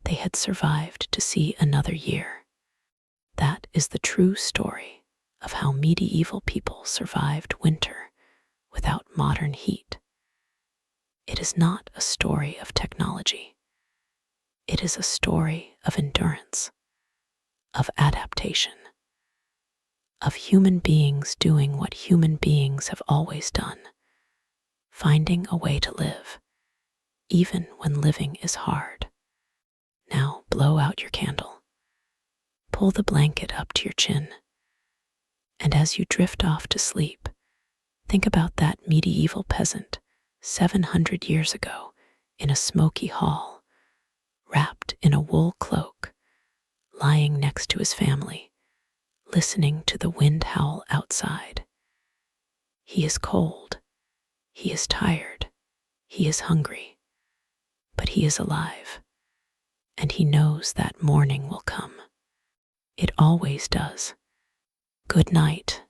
S1: They had survived to see another year. That is the true story of how medieval people survived winter without modern heat. It is not a story of technology. It is a story of endurance, of adaptation, of human beings doing what human beings have always done, finding a way to live, even when living is hard. Now blow out your candle. Pull the blanket up to your chin. And as you drift off to sleep, think about that medieval peasant 700 years ago in a smoky hall, wrapped in a wool cloak, lying next to his family, listening to the wind howl outside. He is cold, he is tired, he is hungry, but he is alive, and he knows that morning will come. It always does. Good night.